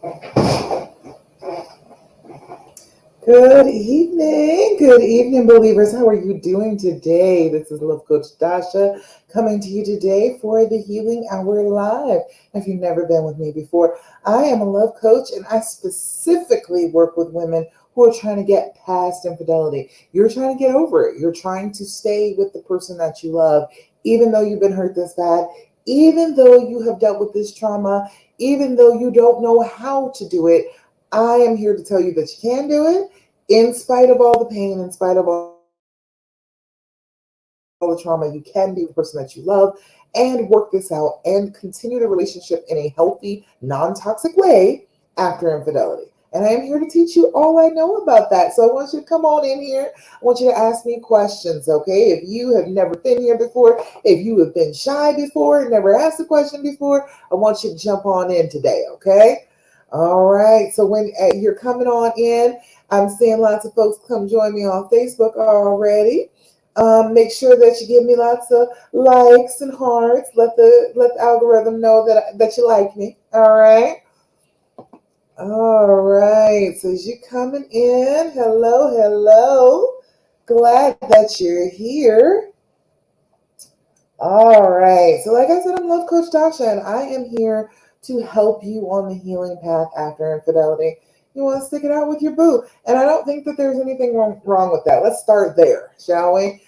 Good evening, believers. How are you doing today? This is Love Coach Dasha coming to you today for the Healing Hour Live. If you've never been with me before, I am a love coach and I specifically work with women who are trying to get past infidelity. You're trying to get over it. You're trying to stay with the person that you love, even though you've been hurt this bad, even though you have dealt with this trauma, even though you don't know how to do it. I am here to tell you that you can do it in spite of all the pain, in spite of all the trauma. You can be the person that you love and work this out and continue the relationship in a healthy, non toxic way after infidelity. And I am here to teach you all I know about that. So I want you to come on in here. I want you to ask me questions, okay? If you have never been here before, if you have been shy before, never asked a question before, I want you to jump on in today, okay? All right. So when you're coming on in, I'm seeing lots of folks come join me on Facebook already. Make sure that you give me lots of likes and hearts. Let the algorithm know that you like me. All right. All right. So as you coming in, hello. Glad that you're here. All right. So like I said, I'm Love Coach Dasha, and I am here to help you on the healing path after infidelity. You want to stick it out with your boo. And I don't think that there's anything wrong with that. Let's start there, shall we?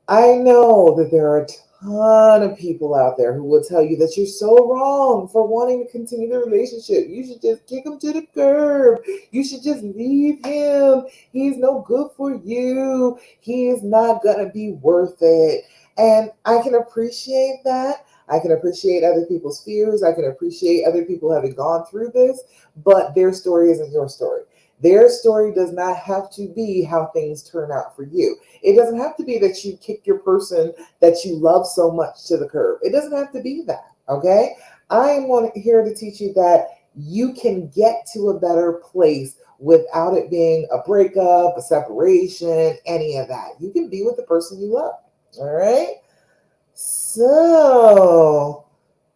I know that there are a ton of people out there who will tell you that you're so wrong for wanting to continue the relationship. You should just kick him to the curb. You should just leave him. He's no good for you. He is not going to be worth it. And I can appreciate that. I can appreciate other people's fears. I can appreciate other people having gone through this, but their story isn't your story. Their story does not have to be how things turn out for you. It doesn't have to be that you kick your person that you love so much to the curb. It doesn't have to be that, okay? I am here to teach you that you can get to a better place without it being a breakup, a separation, any of that. You can be with the person you love, all right? So,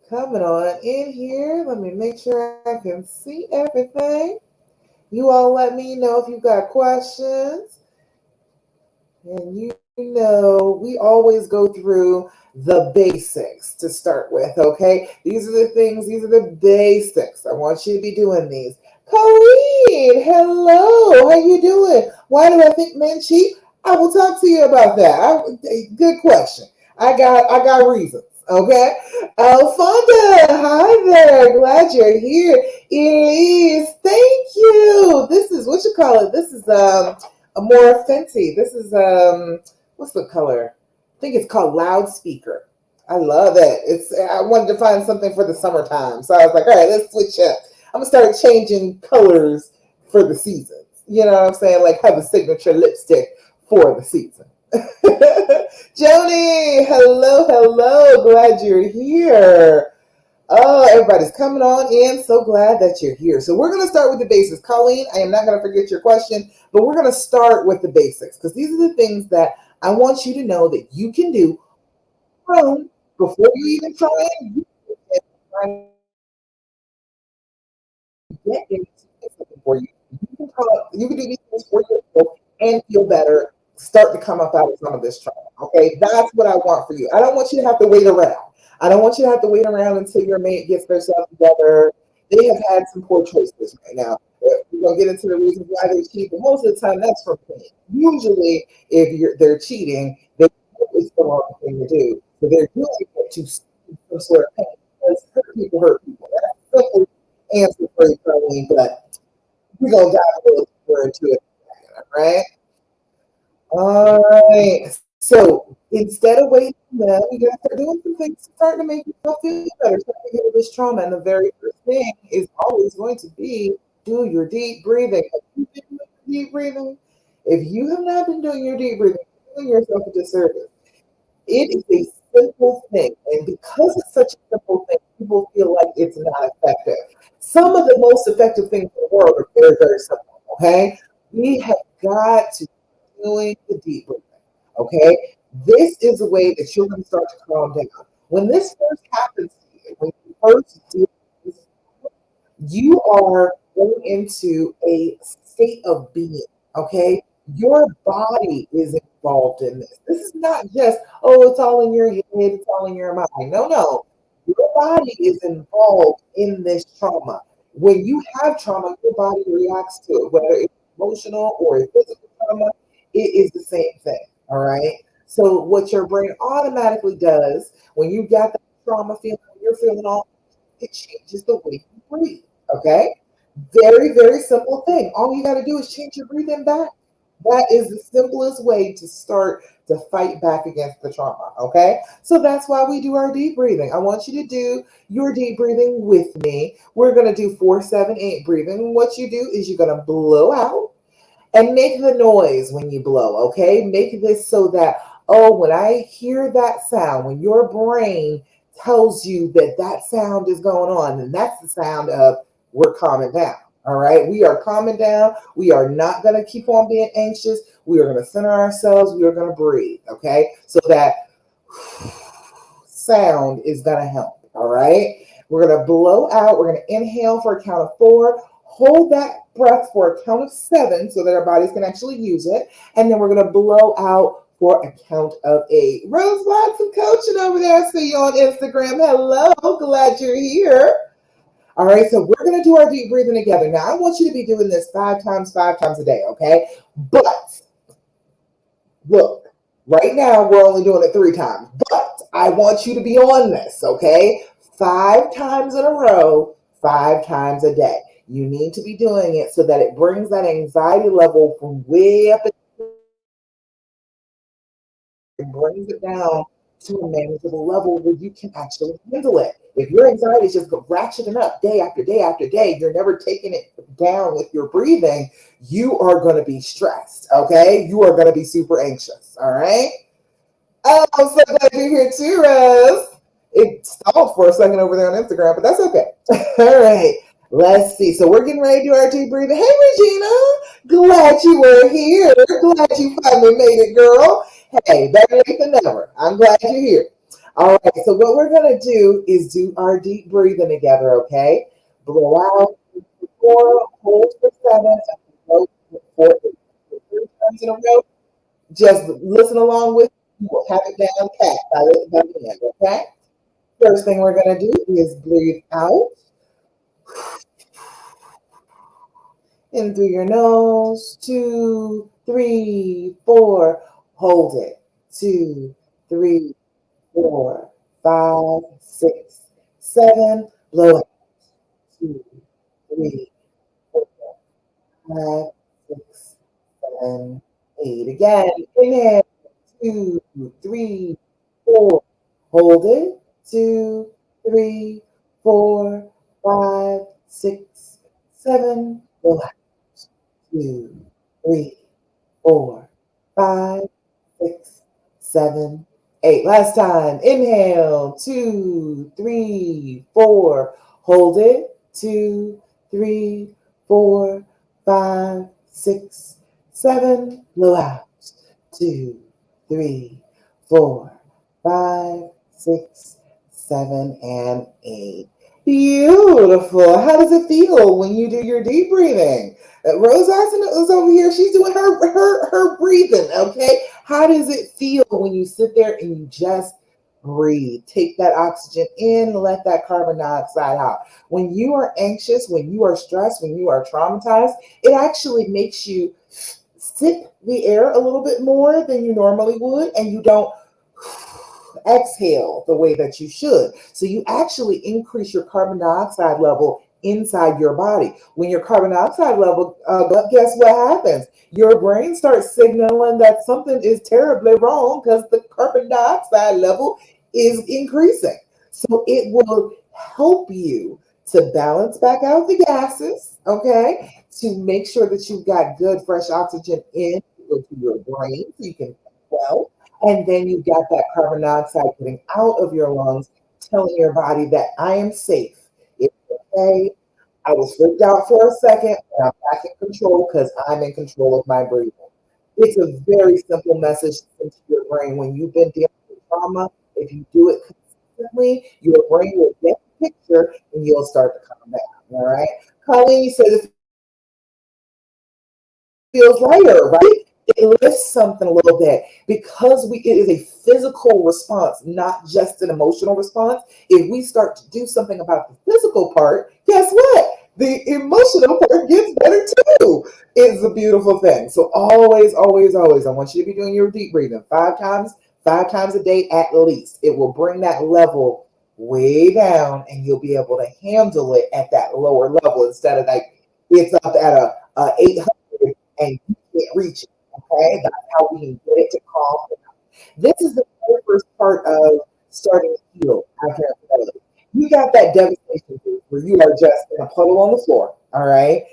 coming on in here, let me make sure I can see everything. You all let me know if you've got questions. And you know, we always go through the basics to start with, okay? These are the things, these are the basics. I want you to be doing these. Colleen, hello. How you doing? Why do I think men cheat? I will talk to you about that. Good question. I got reasons. Okay. Fonda, hi there. Glad you're here. It is. Thank you. This is what you call it. This is a more fancy. This is what's the color? I think it's called loudspeaker. I love it. I wanted to find something for the summertime. So I was like, all right, let's switch up. I'm gonna start changing colors for the seasons. You know what I'm saying? Like have a signature lipstick for the season. Joni, hello. Glad you're here. Oh, everybody's coming on in. So glad that you're here. So we're going to start with the basics. Colleen, I am not going to forget your question, but we're going to start with the basics because these are the things that I want you to know that you can do before you even try it. Get into something for you. You can do these things for yourself and feel better. Start to come up out of some of this trauma. Okay, that's what I want for you. I don't want you to have to wait around. I don't want you to have to wait around until your mate gets themselves together. They have had some poor choices right now. We're gonna get into the reasons why they cheat, but most of the time that's from pain. Usually, if they're cheating, they know it's the wrong thing to do. So they're doing it to some sort of pain. Because hurt people. That's simple answer for you, Colleen, but we're gonna dive a little deeper into it, right? All right. So instead of waiting for them, you gotta start doing some things to start to make yourself feel better, start to get rid of this trauma. And the very first thing is always going to be do your deep breathing. Have you been doing your deep breathing? If you have not been doing your deep breathing, you're doing yourself a disservice. It is a simple thing. And because it's such a simple thing, people feel like it's not effective. Some of the most effective things in the world are very simple. Okay. We have got to be doing the deep breathing. Okay. This is a way that you're going to start to calm down. When this first happens to you, when you first do this, you are going into a state of being, okay? Your body is involved in this. This is not just, oh, it's all in your head, it's all in your mind. No, no. Your body is involved in this trauma. When you have trauma, your body reacts to it, whether it's emotional or a physical trauma, it is the same thing. All right. So what your brain automatically does when you got that trauma feeling, when you're feeling all, it changes the way you breathe. Okay. Very, very simple thing. All you got to do is change your breathing back. That is the simplest way to start to fight back against the trauma. Okay. So that's why we do our deep breathing. I want you to do your deep breathing with me. We're going to do 4-7-8 breathing. What you do is you're going to blow out and make the noise when you blow, okay? Make this so that, oh, when I hear that sound, when your brain tells you that that sound is going on, and that's the sound of we're calming down. All right, we are calming down. We are not going to keep on being anxious. We are going to center ourselves. We are going to breathe. Okay, so that sound is going to help. All right, we're going to blow out. We're going to inhale for a count of 4. Hold that breath for a count of 7 so that our bodies can actually use it. And then we're going to blow out for a count of 8. Rose Watson coaching over there. I see you on Instagram. Hello. Glad you're here. All right. So we're going to do our deep breathing together. Now, I want you to be doing this 5 times a day. Okay. But look, right now we're only doing it 3 times. But I want you to be on this. Okay. 5 times in a row, 5 times a day. You need to be doing it so that it brings that anxiety level from way up and brings it down to a manageable level where you can actually handle it. If your anxiety is just ratcheting up day after day after day, you're never taking it down with your breathing, you are going to be stressed, okay? You are going to be super anxious, all right? Oh, I'm so glad you're here too, Rose. It stalled for a second over there on Instagram, but that's okay. All right. Let's see. So we're getting ready to do our deep breathing. Hey, Regina. Glad you were here. Glad you finally made it, girl. Hey, better late than never. I'm glad you're here. All right. So what we're going to do is do our deep breathing together, okay? Blow out for 4, hold for 7, and blow for 4, 3 times in a row. Just listen along with you. We'll have it down pat by the end, okay? First thing we're going to do is breathe out in through your nose. 2, 3, 4. Hold it. 2, 3, 4, 5, 6, 7. Blow it. 2, 3, 4, 5, 6, 7, 8. Again. Inhale. 2, 3, 4. Hold it. 2, 3, 4, 5, 6, 7. Relax. 2, 3, 4, 5, 6, 7, 8. Last time. Inhale. 2, 3, 4. Hold it. 2, 3, 4, 5, 6, 7. Blow out. 2, 3, 4, 5, 6, 7, and 8. Beautiful. How does it feel when you do your deep breathing? Rose Austin is over here. She's doing her breathing. Okay. How does it feel when you sit there and you just breathe? Take that oxygen in, let that carbon dioxide out. When you are anxious, when you are stressed, when you are traumatized, it actually makes you sip the air a little bit more than you normally would, and you don't exhale the way that you should. So you actually increase your carbon dioxide level inside your body. When your carbon dioxide level, guess what happens? Your brain starts signaling that something is terribly wrong because the carbon dioxide level is increasing. So it will help you to balance back out the gases, okay? To make sure that you've got good fresh oxygen in to your brain so you can well. And then you got that carbon dioxide getting out of your lungs, telling your body that I am safe. It's okay. I was freaked out for a second, and I'm back in control because I'm in control of my breathing. It's a very simple message into your brain when you've been dealing with trauma. If you do it consistently, your brain will get the picture and you'll start to calm down. All right. Colleen says it feels lighter, right? It lifts something a little bit because it is a physical response, not just an emotional response. If we start to do something about the physical part, guess what? The emotional part gets better too. It's a beautiful thing. So always, always, always, I want you to be doing your deep breathing 5 times a day at least. It will bring that level way down, and you'll be able to handle it at that lower level instead of like it's up at a 800 and you can't reach it. Okay, that's how we can get it to calm down. This is the very first part of starting to heal after infidelity. You got that devastation phase where you are just in a puddle on the floor. All right,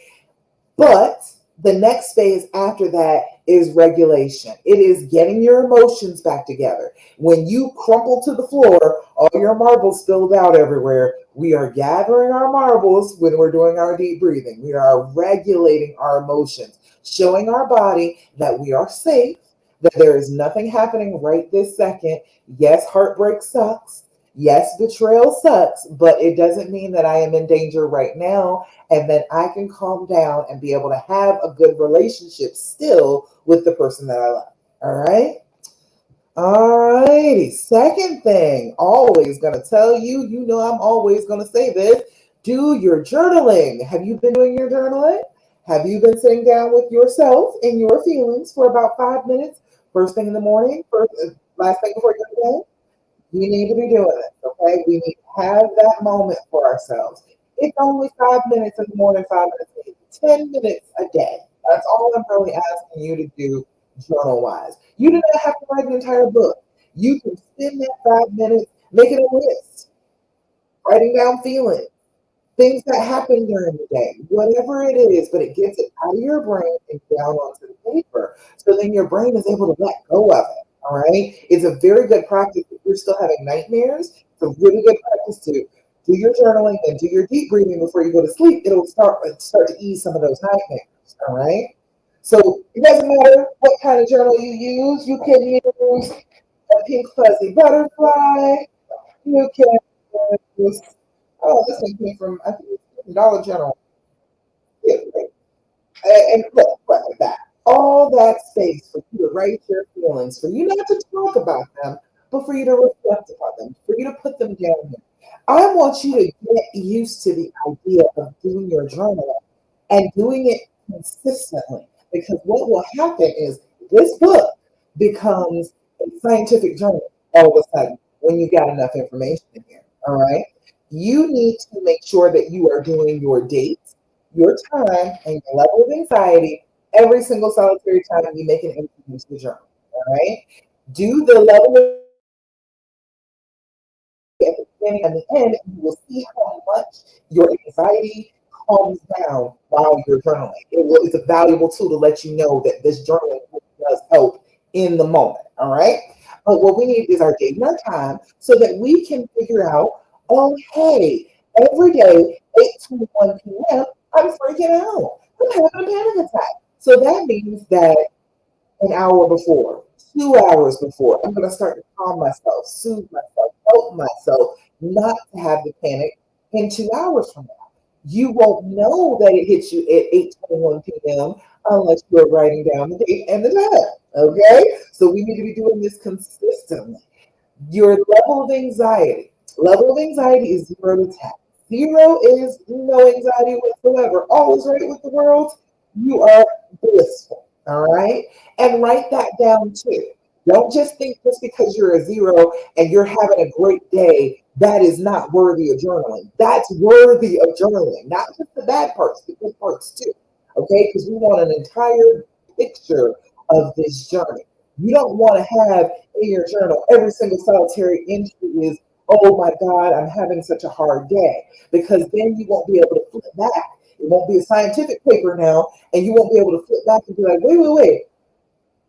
but the next phase after that is regulation. It is getting your emotions back together. When you crumple to the floor, all your marbles spilled out everywhere, we are gathering our marbles when we're doing our deep breathing. We are regulating our emotions, showing our body that we are safe, that there is nothing happening right this second. Yes, heartbreak sucks. Yes, betrayal sucks, but it doesn't mean that I am in danger right now, and then I can calm down and be able to have a good relationship still with the person that I love. All right. All righty. Second thing, always going to tell you, I'm always going to say this, do your journaling. Have you been doing your journaling? Have you been sitting down with yourself and your feelings for about 5 minutes? First thing in the morning, last thing before you go to bed? We need to be doing it, okay? We need to have that moment for ourselves. It's only 5 minutes in the morning, 5 minutes a day, 10 minutes a day. That's all I'm really asking you to do journal wise. You do not have to write an entire book. You can spend that 5 minutes making a list, writing down feelings, things that happen during the day, whatever it is, but it gets it out of your brain and down onto the paper. So then your brain is able to let go of it. All right. It's a very good practice if you're still having nightmares. It's a really good practice to do your journaling and do your deep breathing before you go to sleep. It'll start to ease some of those nightmares. All right. So it doesn't matter what kind of journal you use. You can use a pink fuzzy butterfly. You can use, oh, this one came from, I think it's Dollar General. Yeah, right. And look, like that. All that space for you to write your feelings, for you not to talk about them, but for you to reflect upon them, for you to put them down there. I want you to get used to the idea of doing your journal and doing it consistently. Because what will happen is this book becomes a scientific journal all of a sudden when you got enough information in here. All right. You need to make sure that you are doing your dates, your time, and your level of anxiety every single solitary time you make an entry into the journal. All right. Do the level of at the beginning and the end, you will see how much your anxiety calms down while you're journaling. It's a valuable tool to let you know that this journaling does help in the moment. All right. But what we need is our date and our time so that we can figure out, oh, hey, every day, 8 to 1 p.m., I'm freaking out. I'm having a panic attack. So that means that an hour before, 2 hours before. I'm going to start to calm myself, soothe myself, help myself not to have the panic in 2 hours from now. You won't know that it hits you at 8:21 p.m. unless you're writing down the date and the time. Okay? So we need to be doing this consistently. Your level of anxiety is 0 to 10. Zero is no anxiety whatsoever. All is right with the world. You are blissful. All right. And write that down too. Don't just think just because you're a zero and you're having a great day, that is not worthy of journaling. That's worthy of journaling, not just the bad parts, the good parts too. Okay. Because we want an entire picture of this journey. You don't want to have in your journal every single solitary entry is, oh my God, I'm having such a hard day. Because then you won't be able to flip back. It won't be a scientific paper now, and you won't be able to flip back and be like, wait, wait, wait.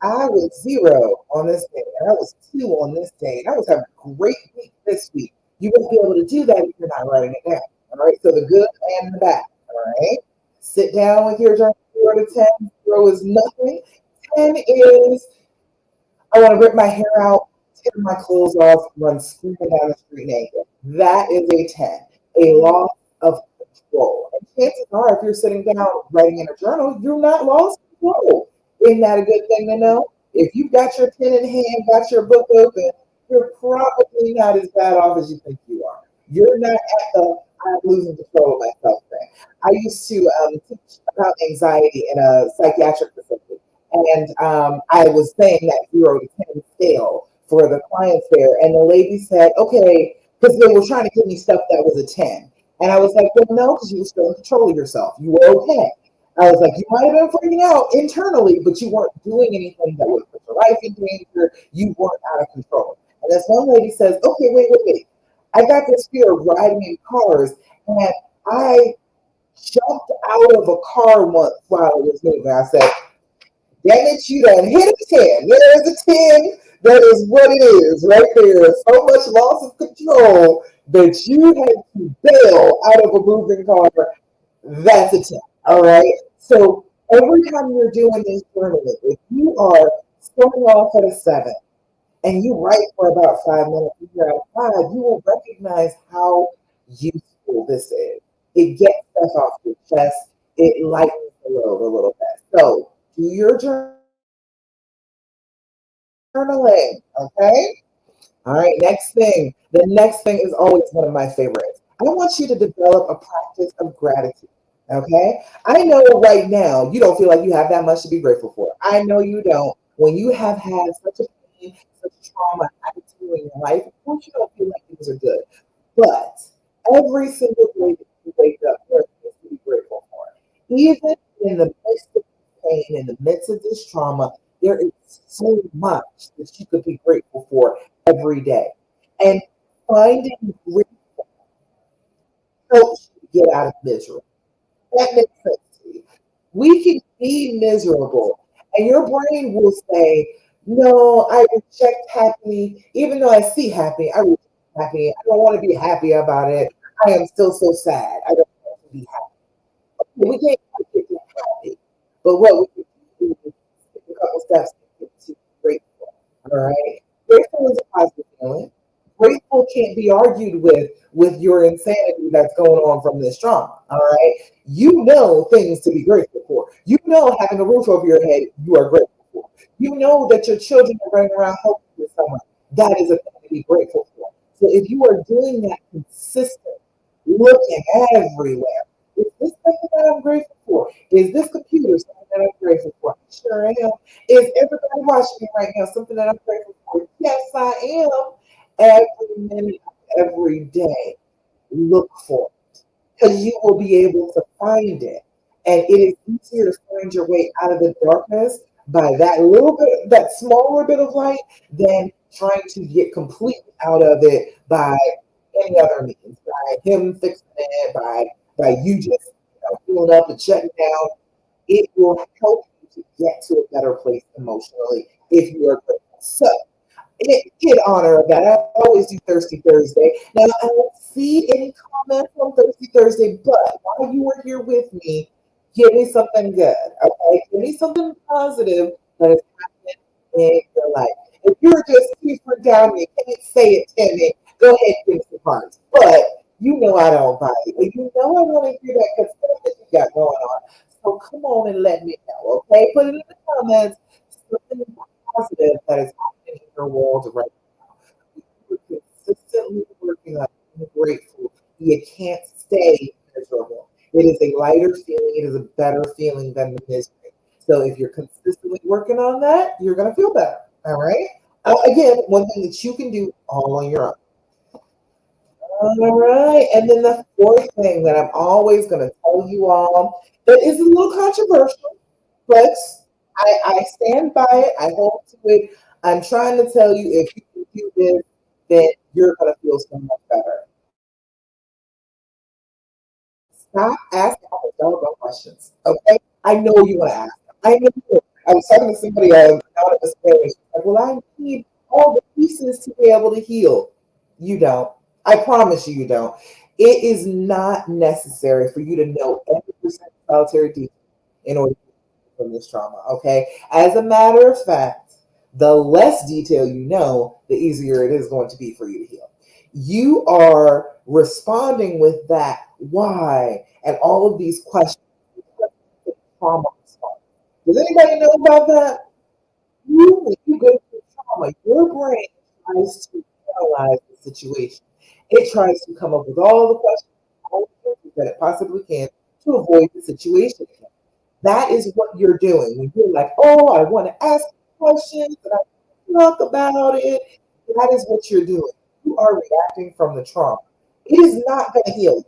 I was zero on this day, and I was two on this day, and I was having a great week this week. You won't be able to do that if you're not writing it down. All right. So the good and the bad. All right. Sit down with your journal 0 to 10. Zero is nothing. 10 is I want to rip my hair out, tear my clothes off, run screaming down the street naked. That is a 10. A loss of control. control. And chances are, if you're sitting down writing in a journal, you're not lost control. Isn't that a good thing to know? If you've got your pen in hand, got your book open, you're probably not as bad off as you think you are. You're not at the I'm losing control of myself thing. I used to teach about anxiety in a psychiatric facility. And I was saying that 0 to 10 scale for the clients there. And the lady said, okay, because they were trying to give me stuff that was a 10. And I was like, well, no, because you were still in control of yourself. You were okay. I was like, you might have been freaking out internally, but you weren't doing anything that would put your life in danger. You weren't out of control. And this one lady says, okay, wait. I got this fear of riding in cars, and I jumped out of a car once while I was moving. I said, damn it, you done hit a 10. There's a 10. That is what it is right there. So much loss of control that you had to bail out of a moving car. That's a 10. All right. So every time you're doing this journaling, if you are starting off at a 7 and you write for about 5 minutes, and you're at 5, you will recognize how useful this is. It gets stuff off your chest. It lightens the load a little bit. So do your journaling, okay? All right, next thing. The next thing is always one of my favorites. I want you to develop a practice of gratitude. Okay? I know right now you don't feel like you have that much to be grateful for. I know you don't. When you have had such a pain, such trauma happen to you in your life, of course you don't feel like things are good. But every single day that you wake up, there are things to be grateful for. Even in the midst of pain, in the midst of this trauma, there is so much that you could be grateful for every day. And finding grief helps you get out of misery. That makes sense to you. We can be miserable, and your brain will say, no, I reject happy, even though I see happy, I reject happy. I don't want to be happy about it. I am still so sad. I don't want to be happy. We can't get happy. But what we can do is take a couple steps to get to grateful. All right. Grateful is a positive feeling. Grateful can't be argued with your insanity that's going on from this trauma. All right. You know things to be grateful for. You know having a roof over your head, you are grateful for. You know that your children are running around helping you someone. That is a thing to be grateful for. So if you are doing that consistent, looking everywhere, is this something that I'm grateful for? Is this computer something that I'm grateful for? Sure am. Is everybody watching me right now something that I'm grateful for? Yes, I am. Every minute, every day, look for it because you will be able to find it. And it is easier to find your way out of the darkness by that little bit, that smaller bit of light, than trying to get completely out of it by any other means, by him fixing it, by you just pulling up and shutting down. It will help you to get to a better place emotionally if you are grateful. So, in honor of that, I always do Thirsty Thursday. Now, I don't see any comments on Thirsty Thursday, but while you are here with me, give me something good, okay? Give me something positive that is happening in your life. If you're just super down, you can't say it to me, go ahead and give me some hearts. But you know I don't buy it. And you know I want to hear that because what you got going on. So come on and let me know, okay? Put it in the comments. Something positive that is happening in your world right now. You're consistently working on being grateful. You can't stay miserable. It is a lighter feeling. It is a better feeling than the misery. So if you're consistently working on that, you're going to feel better. All right. Again, one thing that you can do all on your own. All right. And then the fourth thing that I'm always going to tell you all that is a little controversial, but I stand by it. I hold to it. I'm trying to tell you if you can do this, then you're going to feel so much better. Stop asking all the dumb questions. Okay? I know you want to ask them. I know you. I was talking to somebody anonymous page. Like, well, I need all the pieces to be able to heal. You don't. I promise you, you don't. It is not necessary for you to know every percent solitary detail in order to heal from this trauma. Okay? As a matter of fact, the less detail you know, the easier it is going to be for you to heal. You are responding with that why, and all of these questions. Trauma response. Does anybody know about that? When you go through trauma, your brain tries to analyze the situation. It tries to come up with all the questions, all the answers that it possibly can to avoid the situation. That is what you're doing when you're like, oh, I want to ask questions and I want to talk about it. That is what you're doing. You are reacting from the trauma. It is not going to heal you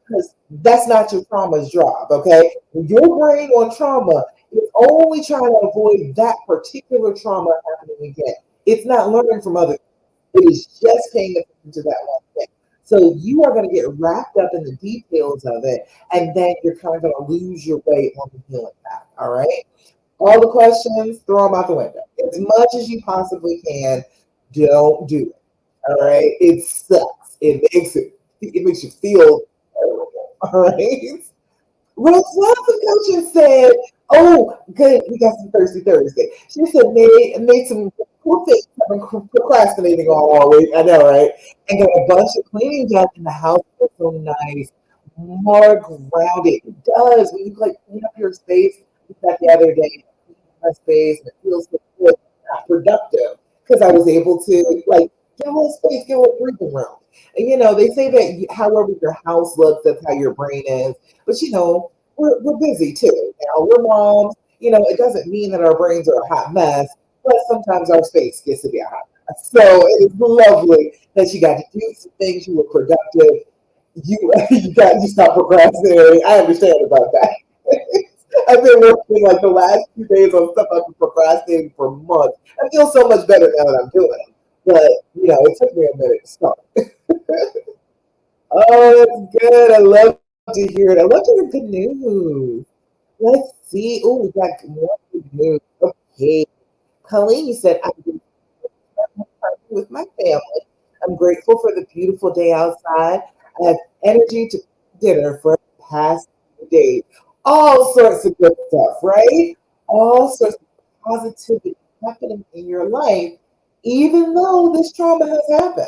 because that's not your trauma's job, okay? Your brain on trauma is only trying to avoid that particular trauma happening again. It's not learning from other. It is just paying attention to that one thing. So you are going to get wrapped up in the details of it, and then you're kind of going to lose your way on the healing path. All right. All the questions, throw them out the window. As much as you possibly can, don't do it. All right. It sucks. It makes you feel terrible. All right. Roseanne Coach said, "Oh, good, we got some Thirsty Thursday." She said, "Made some cool things. I've been procrastinating all week. I know, right? And got a bunch of cleaning done in the house. It's so nice, more grounded. It does when you like clean up your space. We said the other day, my space, and it feels so good, not productive because I was able to like get a little space, get a little breathing room. And they say that however your house looks, that's how your brain is. But we're busy too. We're moms. It doesn't mean that our brains are a hot mess, but sometimes our space gets to be a hot mess. So it's lovely that you got to do some things. You were productive. You stop procrastinating. I understand about that. I've been working like the last 2 days on stuff I've been procrastinating for months. I feel so much better now that I'm doing it. But it took me a minute to start. Oh, that's good. I love to hear it. I love to hear good news. Let's see. Oh, we got more good news. Okay. Colleen, you said, I'm grateful with my family. I'm grateful for the beautiful day outside. I have energy to cook dinner for the past few days. All sorts of good stuff, right? All sorts of positivity happening in your life, even though this trauma has happened.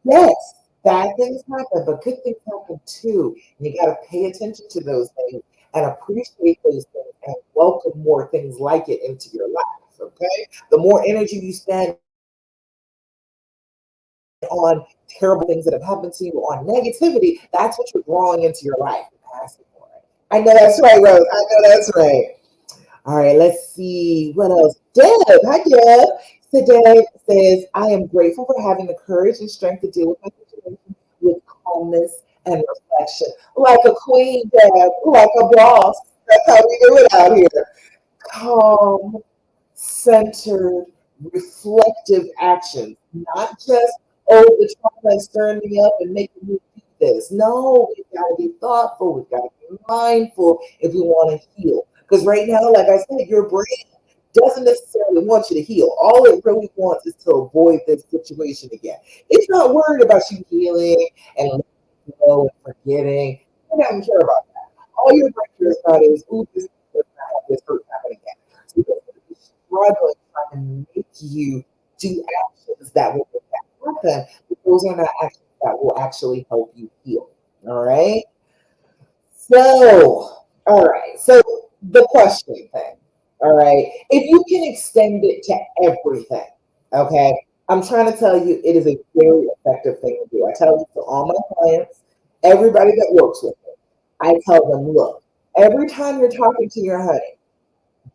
Yes, bad things happen, but good things happen too. And you got to pay attention to those things and appreciate those things and welcome more things like it into your life. Okay. The more energy you spend on terrible things that have happened to you, on negativity, that's what you're drawing into your life. Asking for it. I know that's right, Rose. I know that's right. All right, let's see what else. Deb, hi Deb. So Deb says, I am grateful for having the courage and strength to deal with my situation with calmness and reflection. Like a queen, Deb, like a boss. That's how we do it out here. Calm, centered, reflective actions, not just, oh, the trauma is stirring me up and making me do this. No, we've got to be thoughtful, we've got to be mindful if we want to heal. Because right now, like I said, your brain doesn't necessarily want you to heal. All it really wants is to avoid this situation again. It's not worried about you healing and letting go and forgetting. It doesn't care about that. All your brain cares about is, ooh, this hurt happen again. So you're going to be struggling trying to make you do actions that will make that happen, but those are not actions that will actually help you heal. All right. All right. So the question thing. All right. If you can extend it to everything, okay. I'm trying to tell you, it is a very effective thing to do. I tell you to all my clients, everybody that works with me, I tell them, look, every time you're talking to your honey,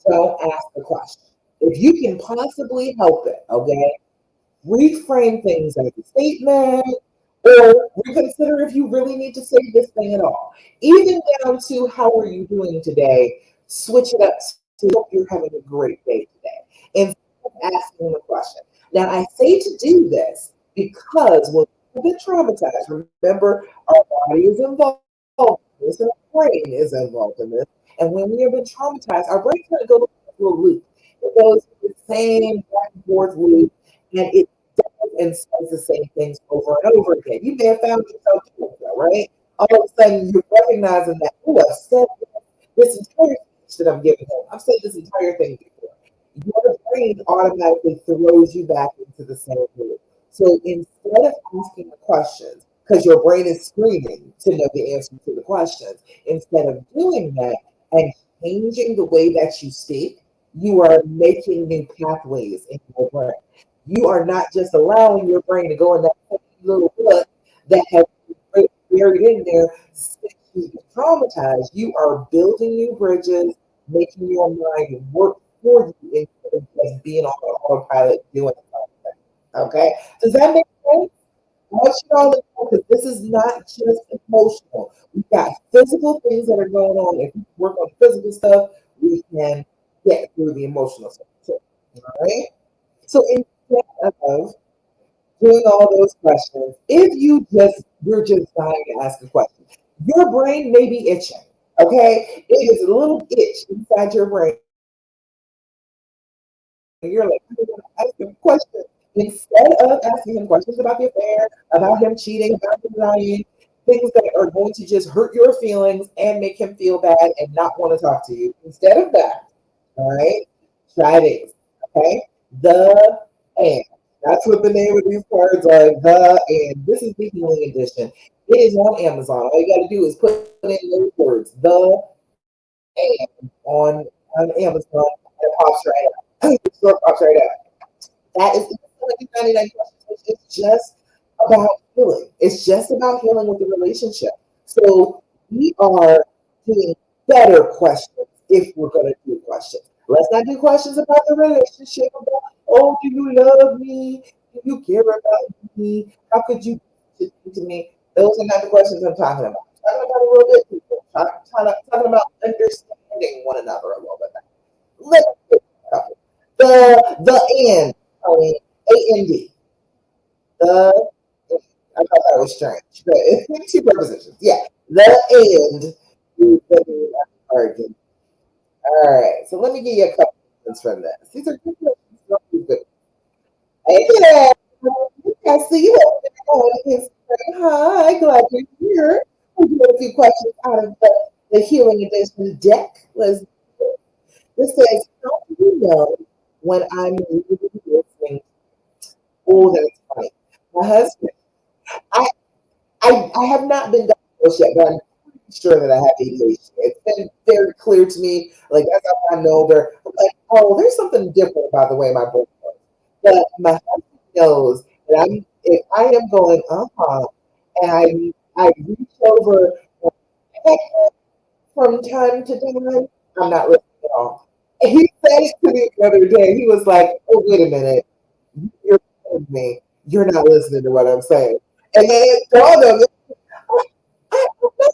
don't ask the question. If you can possibly help it, okay, reframe things as a statement or reconsider if you really need to say this thing at all. Even down to how are you doing today? Switch it up to hope you're having a great day today instead of asking the question. Now, I say to do this because when we get traumatized, remember our body is involved in this, and our brain is involved in this. And when we have been traumatized, our brain kind of goes through a loop. It goes through the same back and forth loop, and it and says the same things over and over again. You may have found yourself doing that, right? All of a sudden, you're recognizing that, oh, I've said this entire speech that I'm giving him. I've said this entire thing before. Your brain automatically throws you back into the same loop. So instead of asking the questions, because your brain is screaming to know the answer to the questions. Instead of doing that and changing the way that you speak, you are making new pathways in your brain. You are not just allowing your brain to go in that little rut that has been buried in there since you were traumatized. You are building new bridges, making your mind work for you instead of just being on autopilot doing something. Okay? Does that make sense? I want you all to know that this is not just emotional. We've got physical things that are going on. If we work on physical stuff, we can get through the emotional stuff too. All right? So instead of doing all those questions, if you're just dying to ask a question, your brain may be itching. Okay? It is a little itch inside your brain. And you're like, I'm gonna ask him questions. Instead of asking him questions about the affair, about him cheating, about him lying, things that are going to just hurt your feelings and make him feel bad and not want to talk to you. Instead of that, all right, try this. Okay? The and. That's what the name of these cards are. The and. This is the healing edition. It is on Amazon. All you got to do is put in those words, the and on Amazon. It pops right up. The store pops right up. That is 99 questions. It's just about healing. It's just about healing with the relationship. So we are doing better questions if we're going to do questions. Let's not do questions about the relationship. About, oh, do you love me? Do you care about me? How could you do to me? Those are not the questions I'm talking about. I'm talking about a little bit deeper. Talking about understanding one another a little bit better. Let's get a couple. The end, Tony, A-N-D. The I thought that was strange. But it's two prepositions. Yeah. The end is the meaning of the origin. All right. So let me give you a couple questions from this. These are good questions. Not too good. Hey there. I see you up there on Instagram. Hi, glad you're here. We'll do a few questions out of the Healing Edition deck. This says, how do you know when I'm really listening? Oh, that's funny. My husband, I, I have not been diagnosed yet, but I'm pretty sure that I have ADHD. It's been very clear to me, like as I've gotten older, I'm like, oh, there's something different about the way my brain works. But my husband knows that if I am going, and I reach over and peck him from time to time, I'm not listening at all. And he said it to me the other day. He was like, oh, wait a minute. You're telling me you're not listening to what I'm saying. And then it dawned on me, I don't know.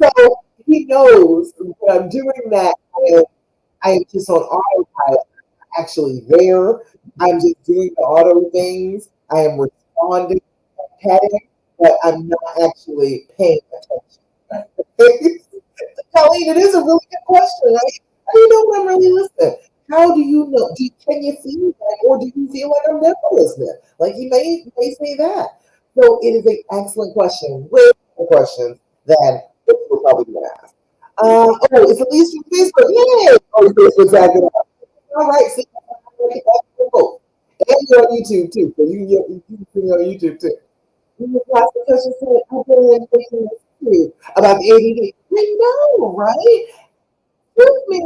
So he knows when I'm doing that, I am just on autopilot, actually there. I'm just doing the auto things. I am responding, petting, but I'm not actually paying attention. Colleen, it is a really good question, right? How do you know when I'm really listening? How do you know? Can you feel that, or do you feel like I'm never listening? Like you may say that. So it is an excellent question. Way more questions than we're probably going to ask. Oh, it's Elise from Facebook. Yay! Oh, Facebook's acting up. All right, see, that's cool. And you're on YouTube too, so you can see me on YouTube too. You just ask the question, say, I'm really thinking this too about the ADD. I know, right? With me.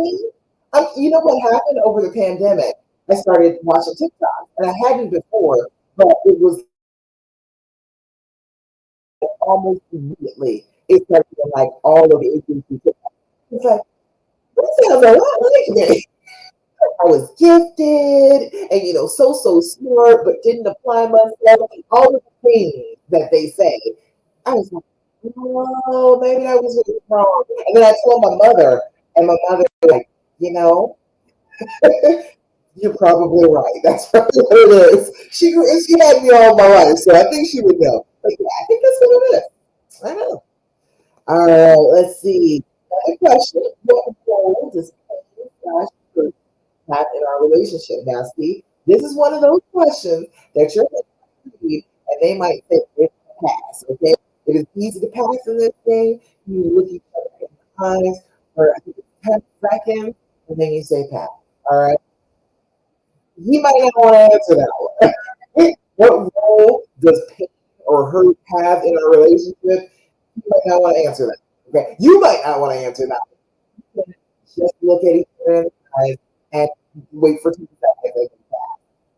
You know what happened over the pandemic? I started watching TikTok, and I hadn't before, but it was almost immediately. It started being like all of the ADD TikTok. It's like, this sounds a lot like me. I was gifted and so smart, but didn't apply myself. All of the things that they say, I was like, oh, maybe I was really wrong. And then I told my mother, and my mother was like, you know, you're probably right. That's probably what it is. She had me all my life, so I think she would know. But yeah, I think that's what it is. I know. All right, let's see. Another question: what role does pain have in our relationship? Now, see, this is one of those questions that you're going to read, and they might say it's a pass. Okay, it is easy to pass in this thing. You look each other in the eyes for I think it's 10 seconds, and then you say pass. All right. He might not want to answer that one. What role does pain or hurt have in a relationship, you might not want to answer that. Okay, you might not want to answer that. Just look at each other in the eyes and wait for 2 seconds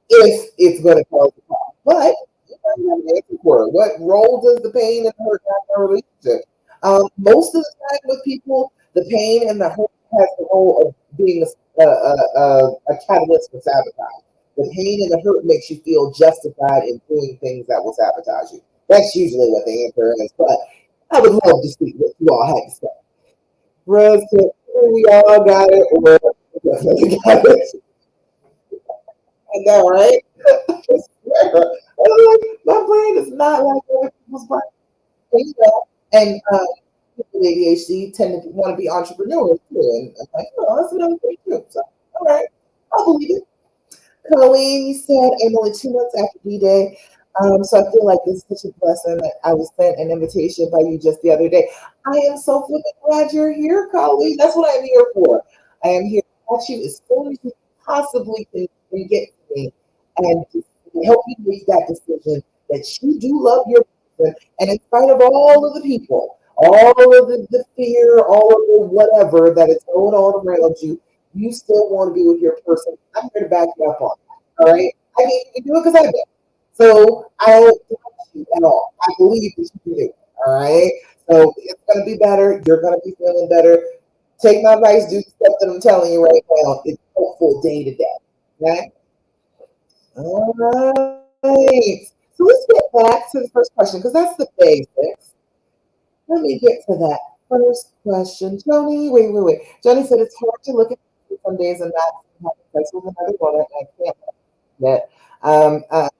if it's going to cause a problem. But you might have an answer for it. What role does the pain and hurt have in a relationship? Most of the time with people, the pain and the hurt has the role of being a catalyst for sabotage. The pain and the hurt makes you feel justified in doing things that will sabotage you. That's usually what the answer is. But I would love to see what you all had to say. Rose, we all got it, or definitely got it. I know, right? I swear. I'm like, my brain is not like other people's brain. You know, and people with ADHD tend to want to be entrepreneurs too. And I'm like, oh, that's another thing too. So, all right, I'll believe it. Colleen, you said I'm only 2 months after D-Day. So I feel like this is such a blessing that I was sent an invitation by you just the other day. I am so flipping glad you're here, Colleen. That's what I'm here for. I am here to watch you as soon as you possibly can get to me and to help you make that decision that you do love your person. And in spite of all of the people, all of the fear, all of the whatever that is going on around you, you still want to be with your person. I'm here to back you up on that. All right. I mean, you can do it because I did. So I don't doubt you at all. I believe that you can do it. All right. So it's gonna be better. You're gonna be feeling better. Take my advice, do the stuff that I'm telling you right now. It's hopeful day to day. Okay. All right. So let's get back to the first question because that's the basics. Let me get to that first question. Joni, wait. Joni said it's hard to look at some days and not have sex with another woman. I can't that.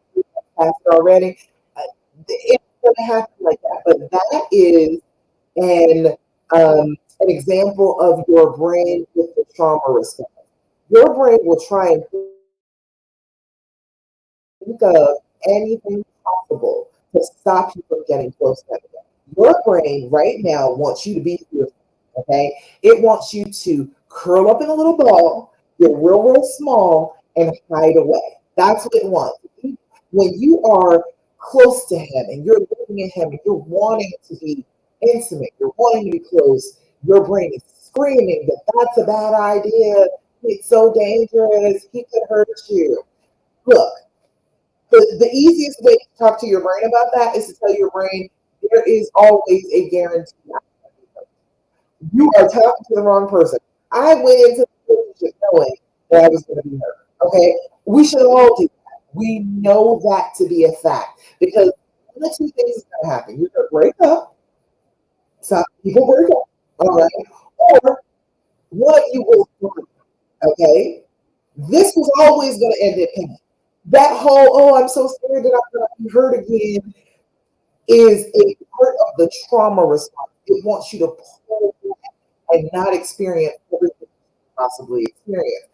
Passed already. Uh, it's going to happen like that. But that is an example of your brain with the trauma response. Your brain will try and think of anything possible to stop you from getting close to them. Your brain right now wants you to be fearful, okay? It wants you to curl up in a little ball, get real small, and hide away. That's what it wants. When you are close to him and you're looking at him and you're wanting to be intimate, you're wanting to be close, your brain is screaming that that's a bad idea. It's so dangerous. He could hurt you. Look, the easiest way to talk to your brain about that is to tell your brain there is always a guarantee. You are talking to the wrong person. I went into the relationship knowing that I was going to be hurt. Okay, we should all do that. We know that to be a fact because one of the two things is going to happen. You're going to break up. Some people break up. All right, or one of you will. Okay, this was always going to end in pain. That whole I'm so scared that I'm going to be hurt again is a part of the trauma response. It wants you to pull and not experience everything you possibly experience.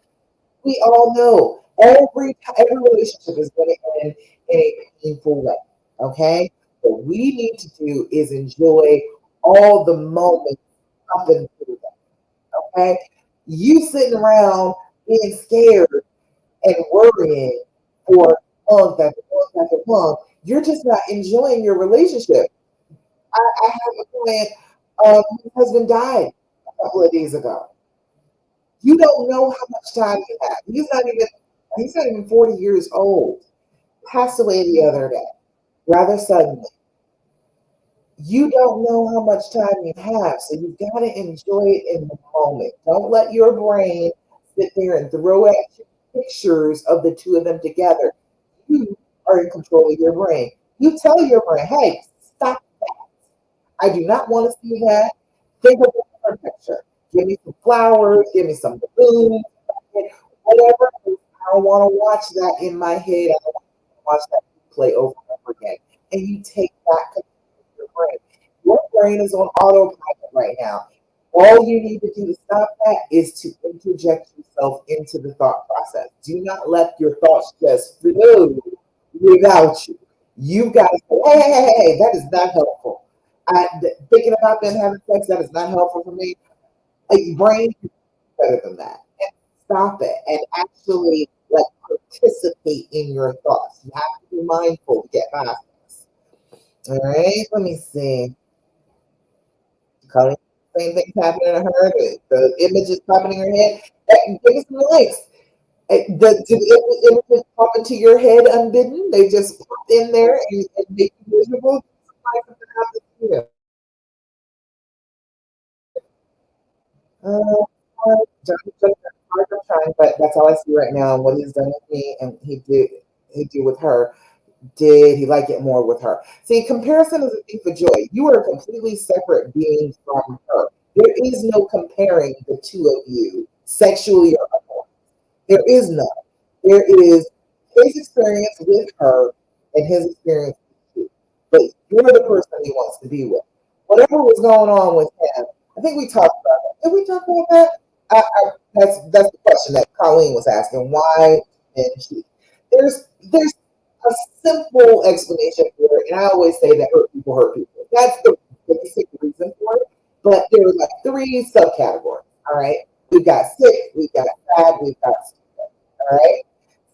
We all know every relationship is going to end in a painful way. Okay, what we need to do is enjoy all the moments up until that. Okay, you sitting around being scared and worrying for month after month after month, you're just not enjoying your relationship. I have a client, whose husband died a couple of days ago. You don't know how much time you have. He's not even 40 years old. Passed away the other day, rather suddenly. You don't know how much time you have, so you've got to enjoy it in the moment. Don't let your brain sit there and throw at you pictures of the two of them together. You are in control of your brain. You tell your brain, hey, stop that. I do not want to see that. Think of a different picture. Give me some flowers, give me some balloons, whatever. I don't want to watch that in my head. I don't want to watch that play over and over again. And you take that control of your brain. Your brain is on autopilot right now. All you need to do to stop that is to interject yourself into the thought process. Do not let your thoughts just flow without you. You've got to say, hey, that is not helpful. Thinking about them having sex, that is not helpful for me. Like, brain is better than that. And stop it and actually participate in your thoughts. You have to be mindful to get past this. All right, let me see. Colleen, same thing's happening to her. The image is popping in your head. Give us some likes. Do the images pop into your head unbidden? They just pop in there and make you miserable. Something happens to you. Uh, I'm trying, but that's all I see right now. And what he's done with me, and he did with her. Did he like it more with her? See, comparison is a thief of joy. You are completely separate beings from her. There is no comparing the two of you sexually or otherwise. There is none. There is his experience with her and his experience with you. But you're the person he wants to be with. Whatever was going on with him, I think we talked about that. Did we talk about that? That's the question that Colleen was asking. Why and she? There's a simple explanation for it, and I always say that hurt people. That's the basic reason for it. But there are like three subcategories. All right, we've got sick, we've got sad, we've got stupid. All right.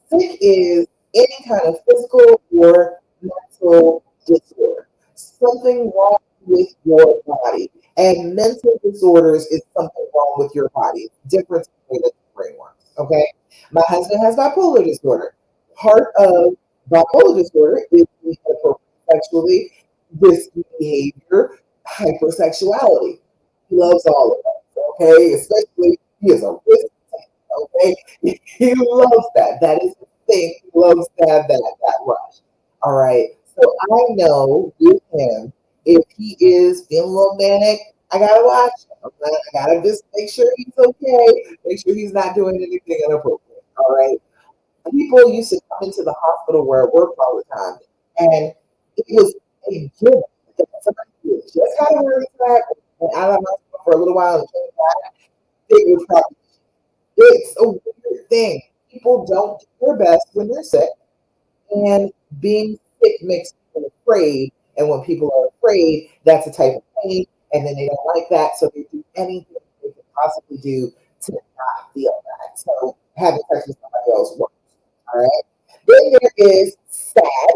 Sick is any kind of physical or mental disorder, something wrong with your body. And mental disorders is something wrong with your body. Difference between the brain ones. Okay. My husband has bipolar disorder. Part of bipolar disorder is sexually, risky behavior, hypersexuality. He loves all of that. Okay. Especially he is a risk. Okay, he loves that. That is the thing. He loves to have that rush. All right. So I know with him, if he is feeling a little manic, I gotta watch him. I gotta just make sure he's okay. Make sure he's not doing anything inappropriate. All right. People used to come into the hospital where I worked all the time, and it was a given that somebody who just had a heart attack and out of the hospital for a little while and came back, they would probably it's a weird thing. People don't do their best when they're sick, and being sick makes people afraid. And when people are afraid, that's a type of pain, and then they don't like that, so they do anything they can possibly do to not feel that. So having sex with somebody else works. All right. Then there is sad.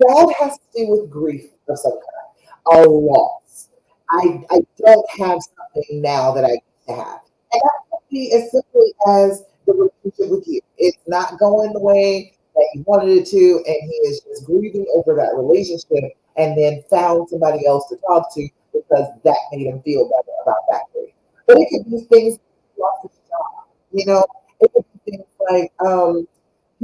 Sad has to do with grief of some kind, a loss. I don't have something now that I used to have. And that could be as simply as the relationship with you. It's not going the way that he wanted it to, and he is just grieving over that relationship and then found somebody else to talk to because that made him feel better about that grief. But it could be things like he lost his job, you know, it could be things like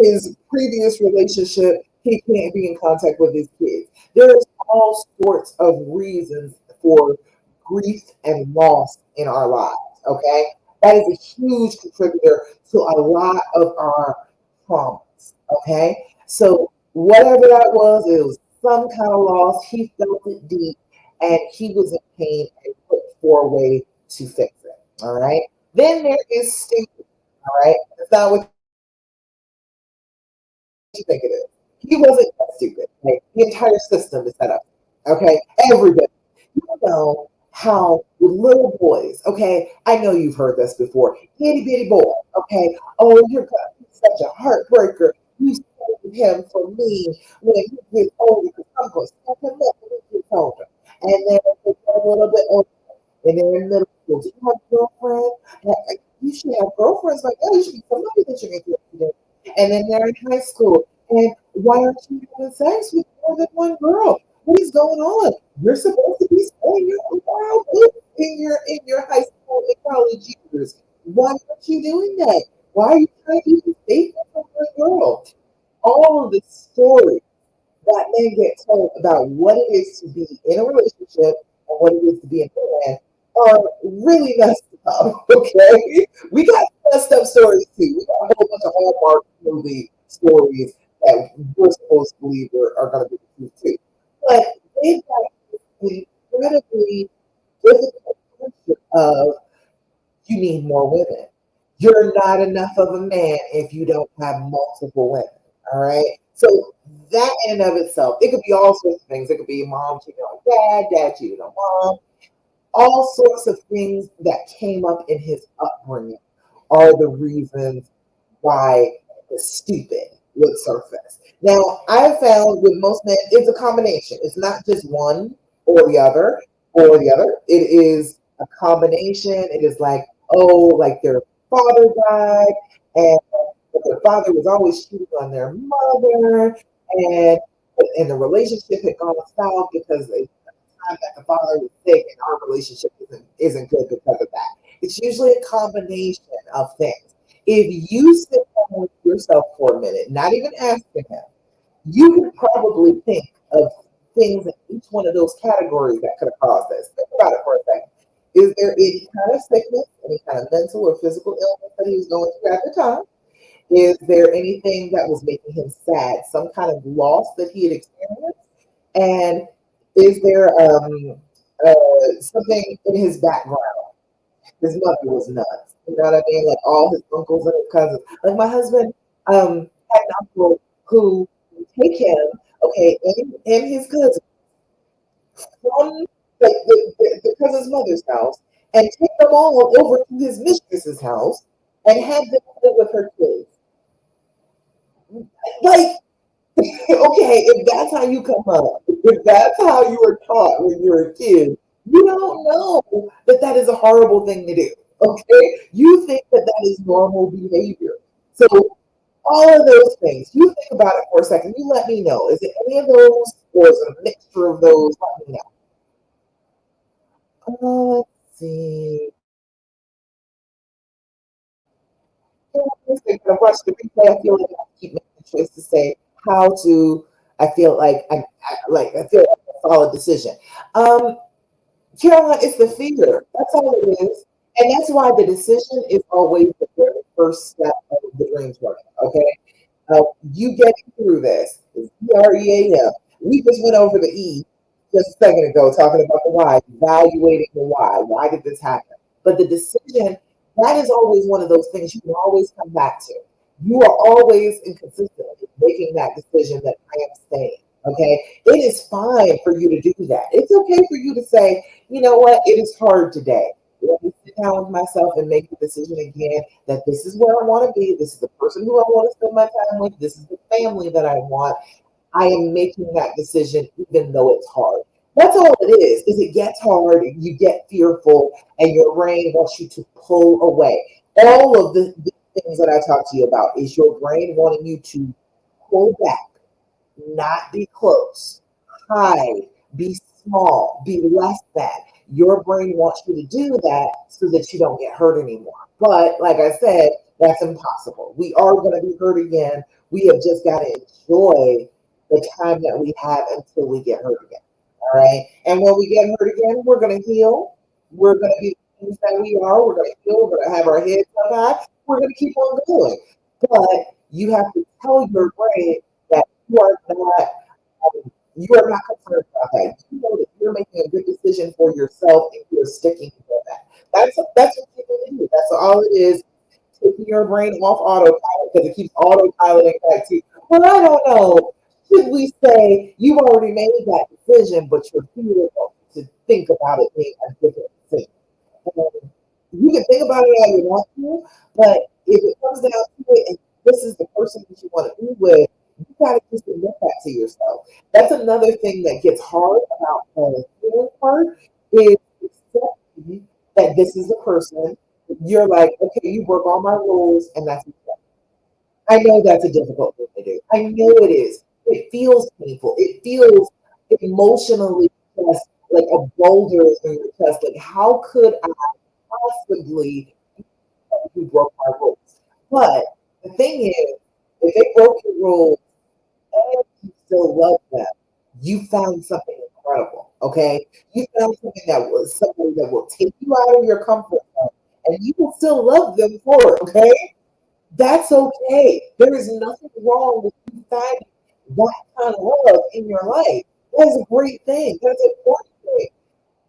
his previous relationship, he can't be in contact with his kids. There's all sorts of reasons for grief and loss in our lives. Okay, that is a huge contributor to a lot of our traumas. Okay, so whatever that was, it was some kind of loss. He felt it deep, and he was in pain and looked for a way to fix it. All right. Then there is stupid. All right, it's not what you think it is. He wasn't that stupid. Like, the entire system is set up. Okay, everybody. You know how with little boys. Okay, I know you've heard this before. Itty bitty boy. Okay, oh, you're such a heartbreaker. You saved him for me when he gets older. Because I'm going to step him up when he gets older. And then they get a little bit older, and they're in middle school. Do you have a girlfriend? You should have girlfriends like that. You should be somebody that you're interested in. And then they're in high school. And why aren't you having sex with more than one girl? What is going on? You're supposed to be spending your world in your high school and college years. Why aren't you doing that? Why are you trying to be faithful for one girl? All of the stories that men get told about what it is to be in a relationship and what it is to be a man are really messed up. Okay, we got messed up stories too. We got a whole bunch of Hallmark movie stories that we're supposed to believe are going to be the truth too. But they've got this incredibly difficult picture of you need more women. You're not enough of a man if you don't have multiple women. All right. So that in and of itself, it could be all sorts of things. It could be mom cheating on dad, dad cheating on mom, all sorts of things that came up in his upbringing are the reasons why it's stupid. would surface. Now, I have found with most men, it's a combination. It's not just one or the other or the other. It is a combination. It is like, oh, like their father died, and their father was always cheating on their mother, and and the relationship had gone south because the time that the father was sick, and our relationship isn't good because of that. It's usually a combination of things. If you sit down with yourself for a minute, not even asking him, you could probably think of things in each one of those categories that could have caused this. Think about it for a second. Is there any kind of sickness, any kind of mental or physical illness that he was going through at the time? Is there anything that was making him sad, some kind of loss that he had experienced? And is there something in his background? His mother was nuts. You know what I mean? Like all his uncles and his cousins. Like my husband had an uncle who would take him, okay, and his cousin from the cousin's mother's house and take them all over to his mistress's house and have them live with her kids. Like, okay, if that's how you come up, if that's how you were taught when you were a kid, you don't know that that is a horrible thing to do. Okay, you think that that is normal behavior. So all of those things, you think about it for a second. You let me know. Is it any of those, or is it a mixture of those? Let me know. Let's see. Yeah, I'm watching the replay. I feel like I keep making the choice to say how to. I feel like I feel like a solid decision. Um, Caroline, it's the fear. That's all it is. And that's why the decision is always the very first step of the dream journey. Okay. You getting through this is EREAM. We just went over the E just a second ago, talking about the why, evaluating the why. Why did this happen? But the decision, that is always one of those things you can always come back to. You are always and consistently making that decision that I am staying. Okay. It is fine for you to do that. It's okay for you to say, you know what, it is hard today. Let me sit down with myself and make the decision again that this is where I want to be. This is the person who I want to spend my time with. This is the family that I want. I am making that decision even though it's hard. That's all it is it gets hard, you get fearful, and your brain wants you to pull away. All of the things that I talk to you about is your brain wanting you to pull back, not be close, hide, be small, be less than. Your brain wants you to do that so that you don't get hurt anymore. But like I said, that's impossible. We are going to be hurt again. We have just got to enjoy the time that we have until we get hurt again. All right. And when we get hurt again, we're going to heal. We're going to be the things that we are. We're going to heal. We're going to have our heads up high. We're going to keep on going. But you have to tell your brain that you are not concerned about that. You know that you're making a good decision for yourself and you're sticking to that. That's what you need to do. That's all it is. Taking your brain off autopilot because it keeps autopiloting back to you. Well, I don't know. Should we say you've already made that decision, but you're fearful to think about it being a different decision? You can think about it all you want to, but if it comes down to it, and this is the person that you want to be with, you gotta just admit that to yourself. That's another thing that gets hard about the healing part is accepting that this is the person. You're like, okay, you broke all my rules, and that's it. I know that's a difficult thing to do. I know it is. It feels painful. It feels emotionally just like a boulder in your chest. Like, how could I possibly who broke my rules? But the thing is, if they broke your rules and you still love them, you found something incredible. Okay, you found something that was something that will take you out of your comfort zone, and you will still love them for it. Okay, that's okay. There is nothing wrong with you finding that kind of love in your life. That's a great thing. That's an important thing.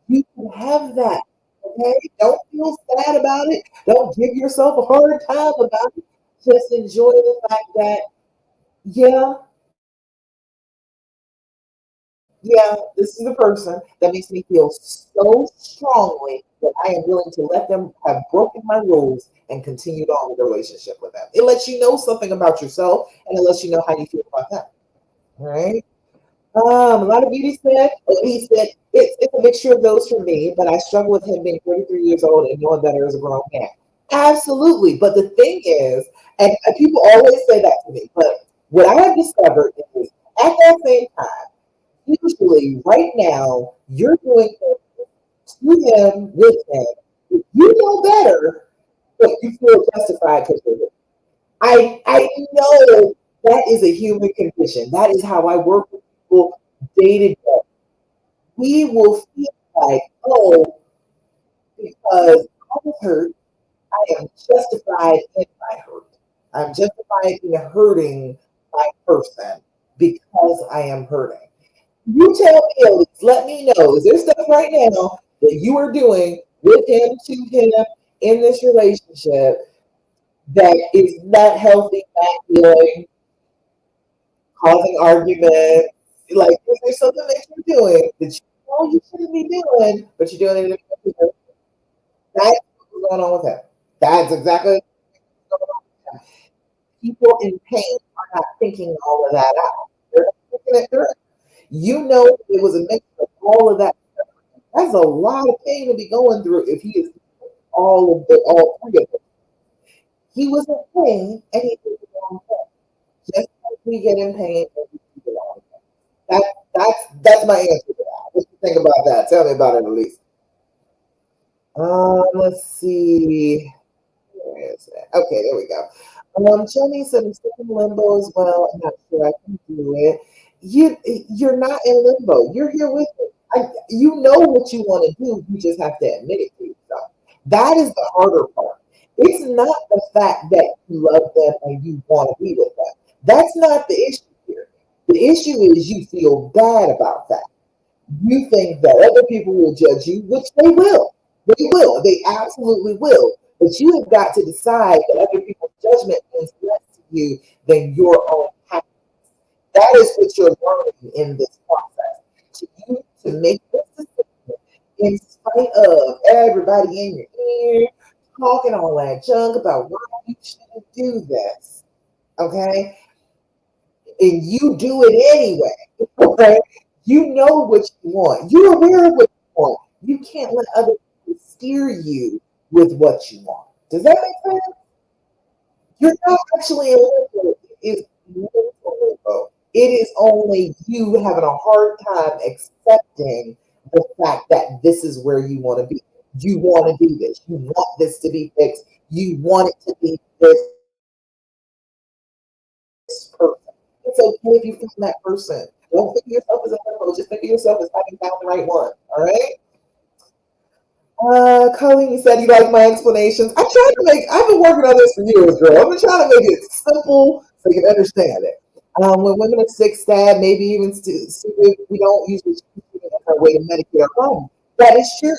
You can have that. Okay? Don't feel sad about it. Don't give yourself a hard time about it. Just enjoy the fact that, yeah, yeah, this is the person that makes me feel so strongly that I am willing to let them have broken my rules and continued on with the relationship with them. It lets you know something about yourself and it lets you know how you feel about them. All right. A lot of beauty said, he said, it's a mixture of those for me, but I struggle with him being 33 years old and knowing better as a grown man. Absolutely. But the thing is, and people always say that to me, but what I have discovered is at that same time, usually right now, you're doing things to him, with him. If you know better, but you feel justified because you're with him. I know that is a human condition. That is how I work with people day to day. We will feel like, oh, because I was hurt, I am justified in my hurt. I'm justified in hurting my person because I am hurting. You tell me, at least, let me know. Is there stuff right now that you are doing with him, to him, in this relationship that is not healthy, not healing, causing arguments? Like, is there something that you're doing that you know you shouldn't be doing, but you're doing it anyway? That's what's going on with him. That's exactly what's going on with him. People in pain are not thinking all of that out. They're not thinking it through. You know it was a mix of all of that. That's a lot of pain to be going through if he is all three of them. He was in pain and he did the wrong thing. Just like we get in pain and we do the wrong thing. That that's my answer to that. What do you think about that? Tell me about it, at least. Let's see. Where is it? Okay, there we go. Jenny said I'm stuck in limbo as well. I'm not sure I can do it. You're not in limbo. You're here with it. You know what you want to do. You just have to admit it to yourself. That is the harder part. It's not the fact that you love them and you want to be with them. That's not the issue here. The issue is you feel bad about that. You think that other people will judge you, which they will. They will. They absolutely will. But you have got to decide that other people's judgment means less to you than your own happiness. That is what you're learning in this process. To you to make this decision in spite of everybody in your ear talking all that junk about why you shouldn't do this. Okay? And you do it anyway. Okay? You know what you want. You're aware of what you want. You can't let other people steer you with what you want. Does that make sense? You're not actually in limbo. It is mental limbo. It is only you having a hard time accepting the fact that this is where you want to be. You want to do this. You want this to be fixed. You want it to be this person. It's okay if you find that person. Don't think of yourself as a limbo. Just think of yourself as having found the right one. All right. Colleen, you said you like my explanations. I've been working on this for years, girl. I've been trying to make it simple so you can understand it. When women are sick, stabbed, maybe even stupid, we don't usually choose it as our way to medicate our problem. That is true.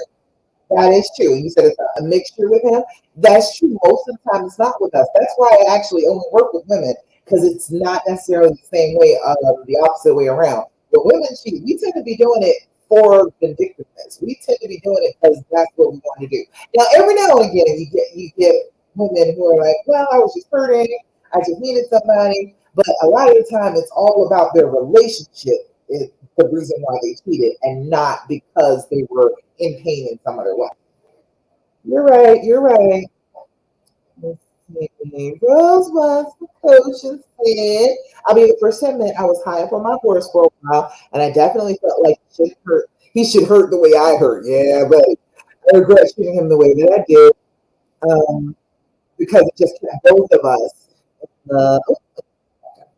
That is true. You said it's a mixture with him. That's true. Most of the time, it's not with us. That's why I actually only work with women because it's not necessarily the same way, the opposite way around. But women cheat. We tend to be doing it for vindictiveness. We tend to be doing it because that's what we want to do. Now, every now and again, you get women who are like, "Well, I was just hurting. I just needed somebody." But a lot of the time, it's all about their relationship. Is the reason why they cheated, and not because they were in pain in some other way. You're right. You're right. Let's see. Rose was the coach and said, I mean, for 10 minutes, I was high up on my horse for a while, and I definitely felt like he should hurt. He should hurt the way I hurt. Yeah, but I regret treating him the way that I did, because it just kept both of us. Oh,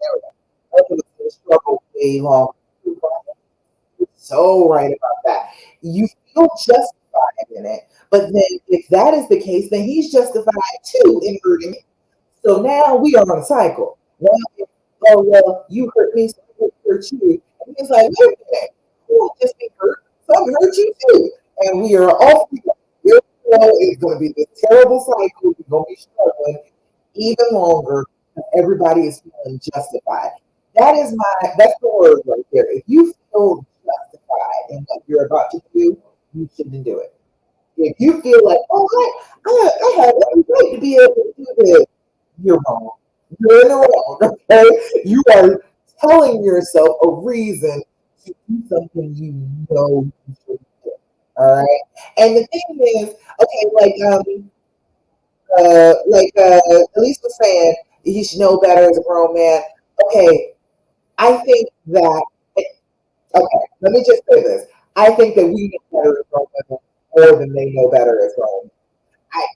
there we go. Both of us in the struggle way longer. So right about that. You feel justified in it. But then if that is the case, then he's justified too in hurting it. So now we are on a cycle. Now, oh well, you hurt me, so I hurt you. And he's like, wait a minute, you won't just be hurt, so I'm hurt you too. And we are all together. It's going to be this terrible cycle. We're going to be struggling even longer. Everybody is feeling justified. That's the word right there. If you feel justified in what you're about to do, you shouldn't do it. If you feel like, oh, I have every right to be able to do this, you're wrong. You're in the wrong. Okay, you are telling yourself a reason to do something you know you should do. All right, and the thing is, okay, Elise was saying, he should know better as a grown man. Okay, I think that. Okay, let me just say this. I think that we know better as grown men more than they know better as grown men.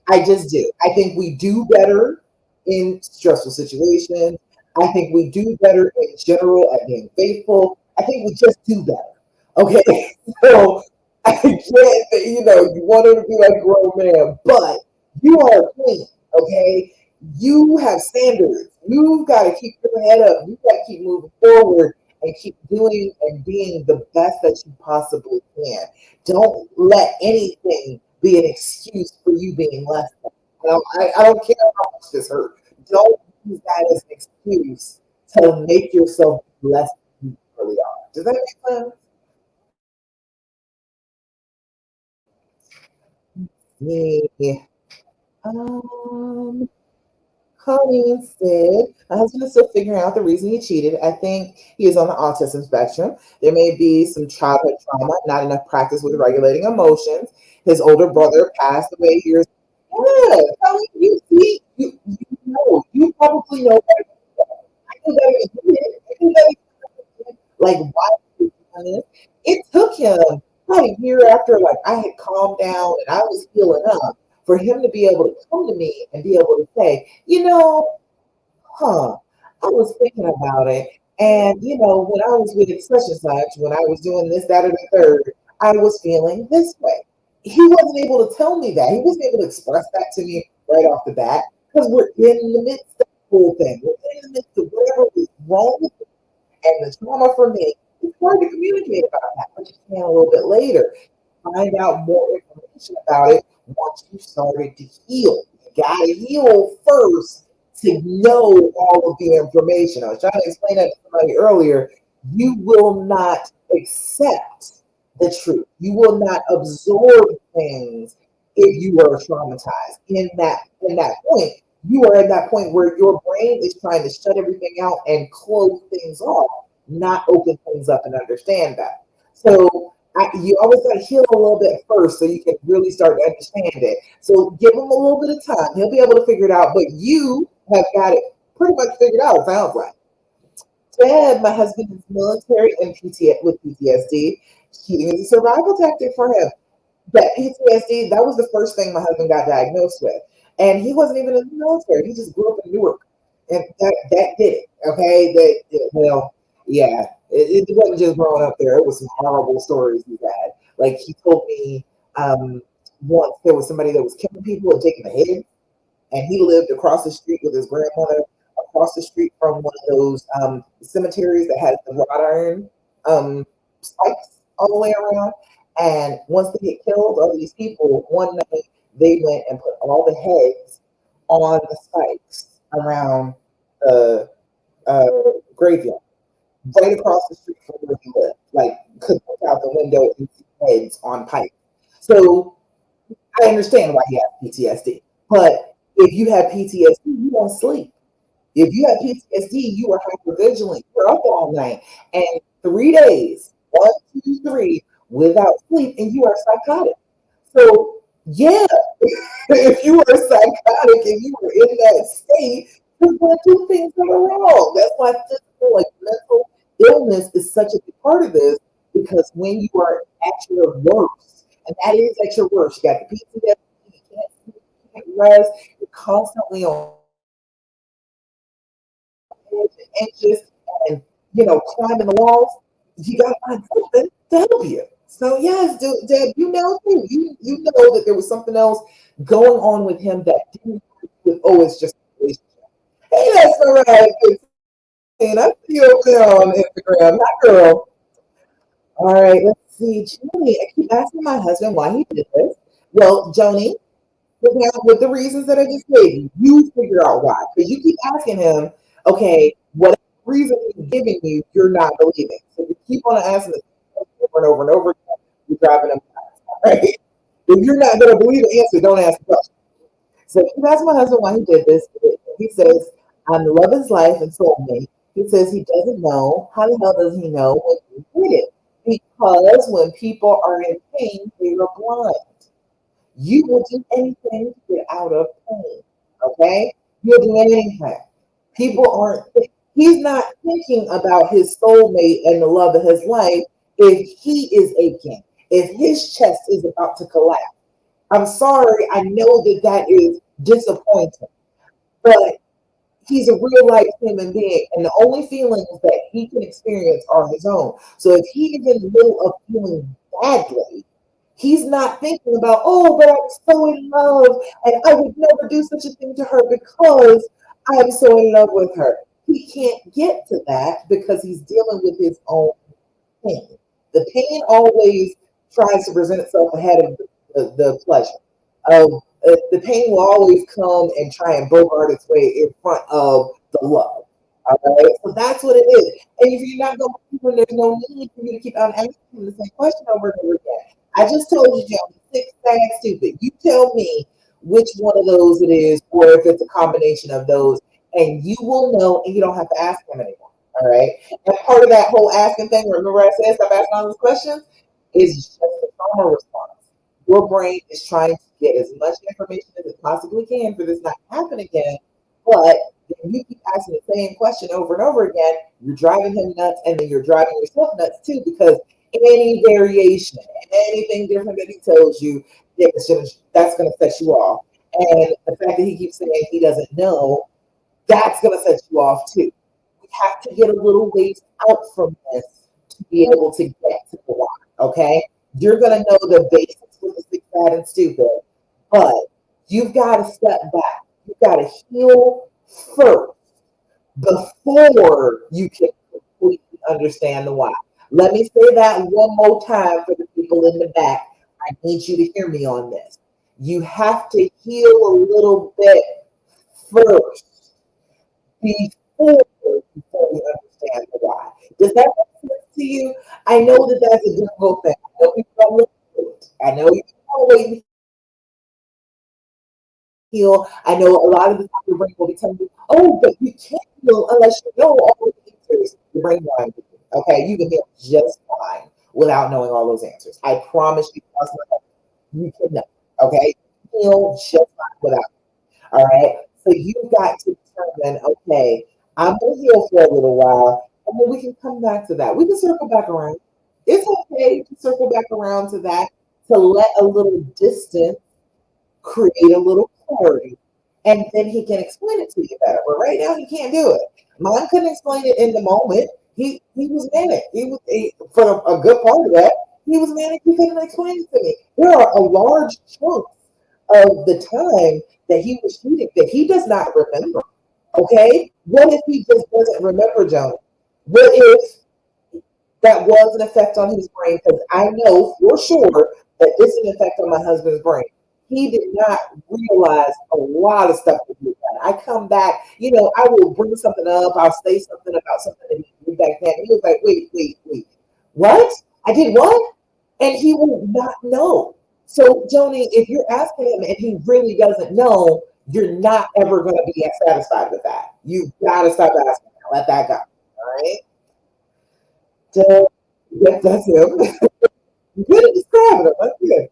I just do. I think we do better in stressful situations. I think we do better in general at being faithful. I think we just do better. Okay. So I get that, you want her to be like a grown man, but you are a queen. Okay. You have standards. You've got to keep your head up. You've got to keep moving forward and keep doing and being the best that you possibly can. Don't let anything be an excuse for you being less than. I don't care how much this hurt. Don't use that as an excuse to make yourself less than you really are. Does that make sense? Yeah. Um, Colleen said, my husband is still figuring out the reason he cheated. I think he is on the autism spectrum. There may be some childhood trauma, not enough practice with regulating emotions. His older brother passed away years. Yeah, Colleen, you see, you know, you probably know better. I know better than you did. I know better than you did. Like, why did he do this? It took him about a year after, like, I had calmed down and I was healing up for him to be able to come to me and be able to say, I was thinking about it. And, when I was with such and such, when I was doing this, that, or the third, I was feeling this way. He wasn't able to tell me that. He wasn't able to express that to me right off the bat because we're in the midst of the whole thing. We're in the midst of whatever was wrong with him. And the trauma for me, it's hard to communicate about that, but you can a little bit later. Find out more information about it once you started to heal. You gotta heal first to know all of the information. I was trying to explain that to somebody earlier. You will not accept the truth. You will not absorb things if you are traumatized. In that point, you are at that point where your brain is trying to shut everything out and close things off, not open things up and understand that. So you always got to heal a little bit first so you can really start to understand it. So give him a little bit of time. He'll be able to figure it out, but you have got it pretty much figured out, it sounds like. Dad, my husband is military and with PTSD. Cheating is a survival tactic for him. That PTSD, that was the first thing my husband got diagnosed with. And he wasn't even in the military. He just grew up in Newark. And that did it. Okay. Well, yeah. It wasn't just growing up there. It was some horrible stories he had. Like he told me once there was somebody that was killing people and taking the head, and he lived across the street with his grandmother, across the street from one of those cemeteries that has the wrought iron spikes all the way around. And once they get killed, all these people, one night they went and put all the heads on the spikes around the graveyard, right across the street from where he lived. Like, could look out the window and see heads on pipes. So I understand why he has PTSD. But if you have PTSD, you don't sleep. If you have PTSD, you are hypervigilant. You're up all night. And 3 days, 1, 2, 3, without sleep, and you are psychotic. So, yeah, if you are psychotic and you are in that state, you're going to do things that are wrong. That's why physical, like mental illness is such a big part of this, because when you are at your worst, and that is at your worst, you got the PTSD, you can't sleep, you can't rest, you're constantly on edge and anxious and, climbing the walls, you got to find something to help you. So yes, dude, Dad, you know too. You know that there was something else going on with him that didn't have to do with, oh, it's just a relationship. Hey, that's all right. And I see you over there on Instagram. That girl. All right, let's see. Joni, I keep asking my husband why he did this. Well, Joni, with the reasons that I just gave you, you figure out why. Because you keep asking him, okay, what reason he's giving you, you're not believing. So you keep on asking this over and over and over again, you're driving him nuts. Right? If you're not going to believe the answer, don't ask the question. So he asked my husband why he did this. He says, I'm the love of his life and soulmate. He says he doesn't know. How the hell does he know when he did it? Because when people are in pain, they are blind. You will do anything to get out of pain. Okay? You'll do anything. People aren't, he's not thinking about his soulmate and the love of his life if he is aching, if his chest is about to collapse. I'm sorry, I know that that is disappointing, but he's a real life human being, and the only feelings that he can experience are his own. So if he is in the middle of feeling badly, he's not thinking about, oh, but I'm so in love and I would never do such a thing to her because I'm so in love with her. He can't get to that because he's dealing with his own pain. The pain always tries to present itself ahead of the pleasure. The pain will always come and try and bogart its way in front of the love. All right, so that's what it is. And if you're not going to, when there's no need for you to keep on asking the same question over and over again. I just told you, Joe, six sad stupid. You tell me which one of those it is, or if it's a combination of those, and you will know, and you don't have to ask him anymore. All right. And part of that whole asking thing, remember I said stop asking all those questions, is just a trauma response. Your brain is trying to get as much information as it possibly can for this not to happen again. But if you keep asking the same question over and over again, you're driving him nuts, and then you're driving yourself nuts too, because any variation, anything different that he tells you, that's going to set you off. And the fact that he keeps saying he doesn't know, that's going to set you off too. We have to get a little ways out from this to be able to get to the why. Okay, you're going to know the basics with the sick, bad, and stupid, but you've got to step back. You've got to heal first before you can completely understand the why. Let me say that one more time for the people in the back. I need you to hear me on this. You have to heal a little bit first before you fully understand the why. Does that make sense to you? I know that that's a difficult thing. I know you don't look it. I know you don't wait heal. I know a lot of the time your brain will be telling you, oh, but you can't heal unless you know all the answers. Your brain lying to you. Okay, you can heal just fine without knowing all those answers. I promise you, you can know. Okay, heal just fine without. All right, so you've got to determine, okay, I'm gonna heal for a little while, and then we can come back to that. We can circle back around. It's okay to circle back around to that, to let a little distance create a little clarity, and then he can explain it to you better. But right now, he can't do it. Mom couldn't explain it in the moment. He was manic. For a good part of that, he was manic. He couldn't explain it to me. There are a large chunk of the time that he was shooting that he does not remember. Okay, what if he just doesn't remember, Joan? What if that was an effect on his brain? Because I know for sure that this is an effect on my husband's brain. He did not realize a lot of stuff that he had done. I come back, I will bring something up. I'll say something about something that he did back then. He was like, wait. What? I did what? And he will not know. So, Joni, if you're asking him and he really doesn't know, you're not ever going to be satisfied with that. You got to stop asking. Let that go. All right. So, yes, that's him. Good at describing him. That's good.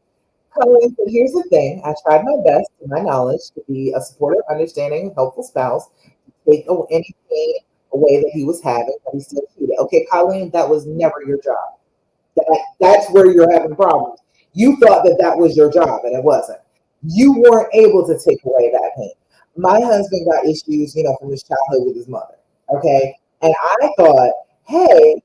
Colleen, but here's the thing. I tried my best, to my knowledge, to be a supportive, understanding, and helpful spouse, to take any pain away that he was having, but he still cheated. Okay, Colleen, that was never your job. That's where you're having problems. You thought that that was your job, and it wasn't. You weren't able to take away that pain. My husband got issues, from his childhood with his mother. Okay, and I thought, hey,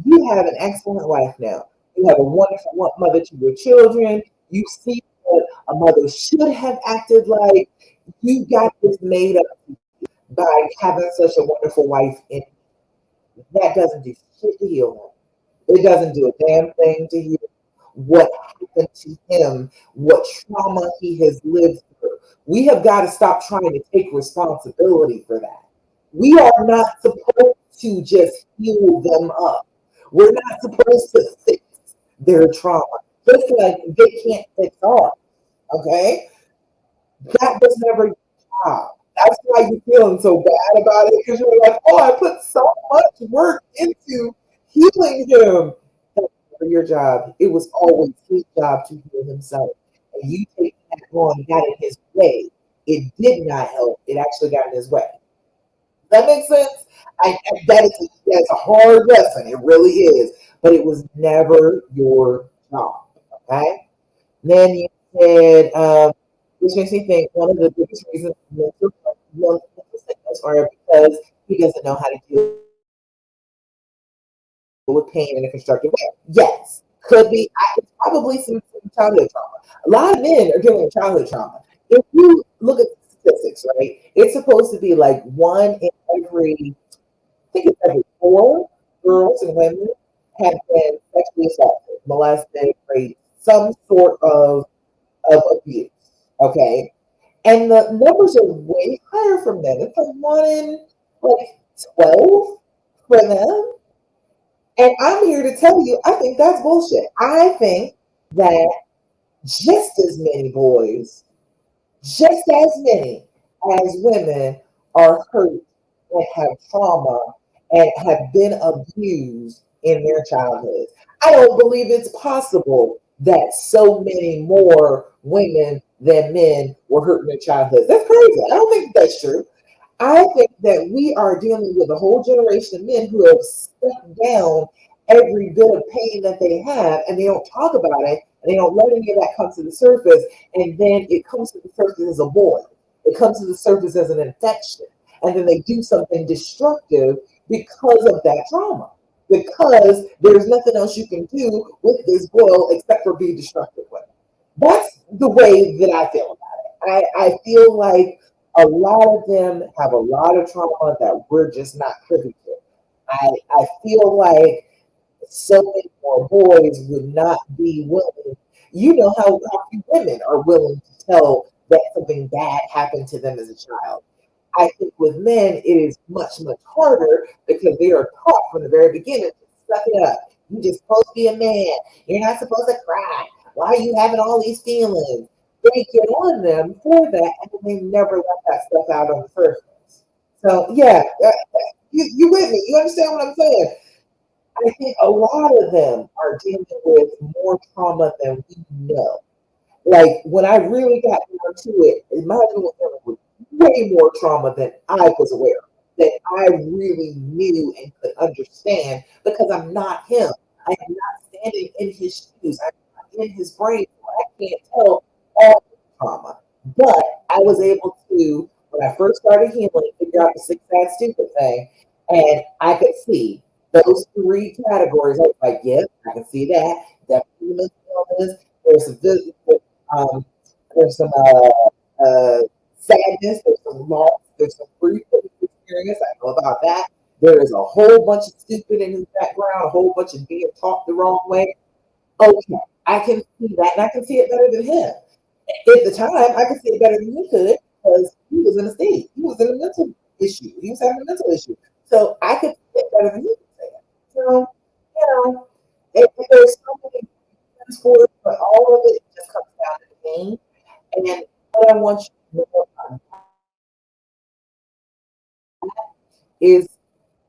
you have an excellent wife now. You have a wonderful mother to your children. You see what a mother should have acted like. You got this made up by having such a wonderful wife, and that doesn't do shit to heal him. It doesn't do a damn thing to heal what happened to him, what trauma he has lived through. We have got to stop trying to take responsibility for that. We are not supposed to just heal them up. We're not supposed to fix their trauma. Just like they can't fix ours. Okay, that was never your job. That's why you're feeling so bad about it because you're like, oh, I put so much work into healing him. That was never your job. It was always his job to heal himself. And you taking that on got in his way. It did not help. It actually got in his way. Does that make sense? That's a hard lesson. It really is. But it was never your job. Okay? Then you said, which makes me think one of the biggest reasons mental sickness are because he doesn't know how to deal with pain in a constructive way. Yes, could be. It's probably some childhood trauma. A lot of men are dealing with childhood trauma. If you look at statistics, right, it's supposed to be like one in every, I think it's every four girls and women have been sexually assaulted, molested, raped, some sort of abuse. Okay. And the numbers are way higher from them. It's like one in like 12 for them. And I'm here to tell you, I think that's bullshit. I think that just as many boys, just as many as women are hurt and have trauma and have been abused in their childhoods. I don't believe it's possible that so many more women than men were hurt in their childhoods. That's crazy. I don't think that's true. I think that we are dealing with a whole generation of men who have stepped down every bit of pain that they have, and they don't talk about it, and they don't let any of that come to the surface, and then it comes to the surface as a void. It comes to the surface as an infection, and then they do something destructive because of that trauma. Because there's nothing else you can do with this boil except for be destructive with it. That's the way that I feel about it. I feel like a lot of them have a lot of trauma that we're just not privy to. I feel like so many more boys would not be willing. You know how few women are willing to tell that something bad happened to them as a child. I think with men, it is much, much harder because they are taught from the very beginning to suck it up. You're just supposed to be a man. You're not supposed to cry. Why are you having all these feelings? They get on them for that, and then they never let that stuff out on the surface. So, yeah, you with me? You understand what I'm saying? I think a lot of them are dealing with more trauma than we know. Like when I really got down to it, my husband was dealing with way more trauma than I was aware of, that I really knew and could understand because I'm not him. I am not standing in his shoes. I'm not in his brain. So I can't tell all the trauma. But I was able to, when I first started healing, figure out the six sad stupid thing. And I could see those three categories. I was like, yep, I can see that. Definitely mental illness. There's some physical um, there's some sadness, there's some loss, there's some grief that he's experienced. I know about that. There is a whole bunch of stupid in his background, a whole bunch of being taught the wrong way. Okay, I can see that, and I can see it better than him. At the time, I could see it better than he could because he was in a state. He was in a mental issue. He was having a mental issue. So I could see it better than he could say it. So, you know, there's so many reasons for it, but all of it just comes down to pain. And what I want you to know is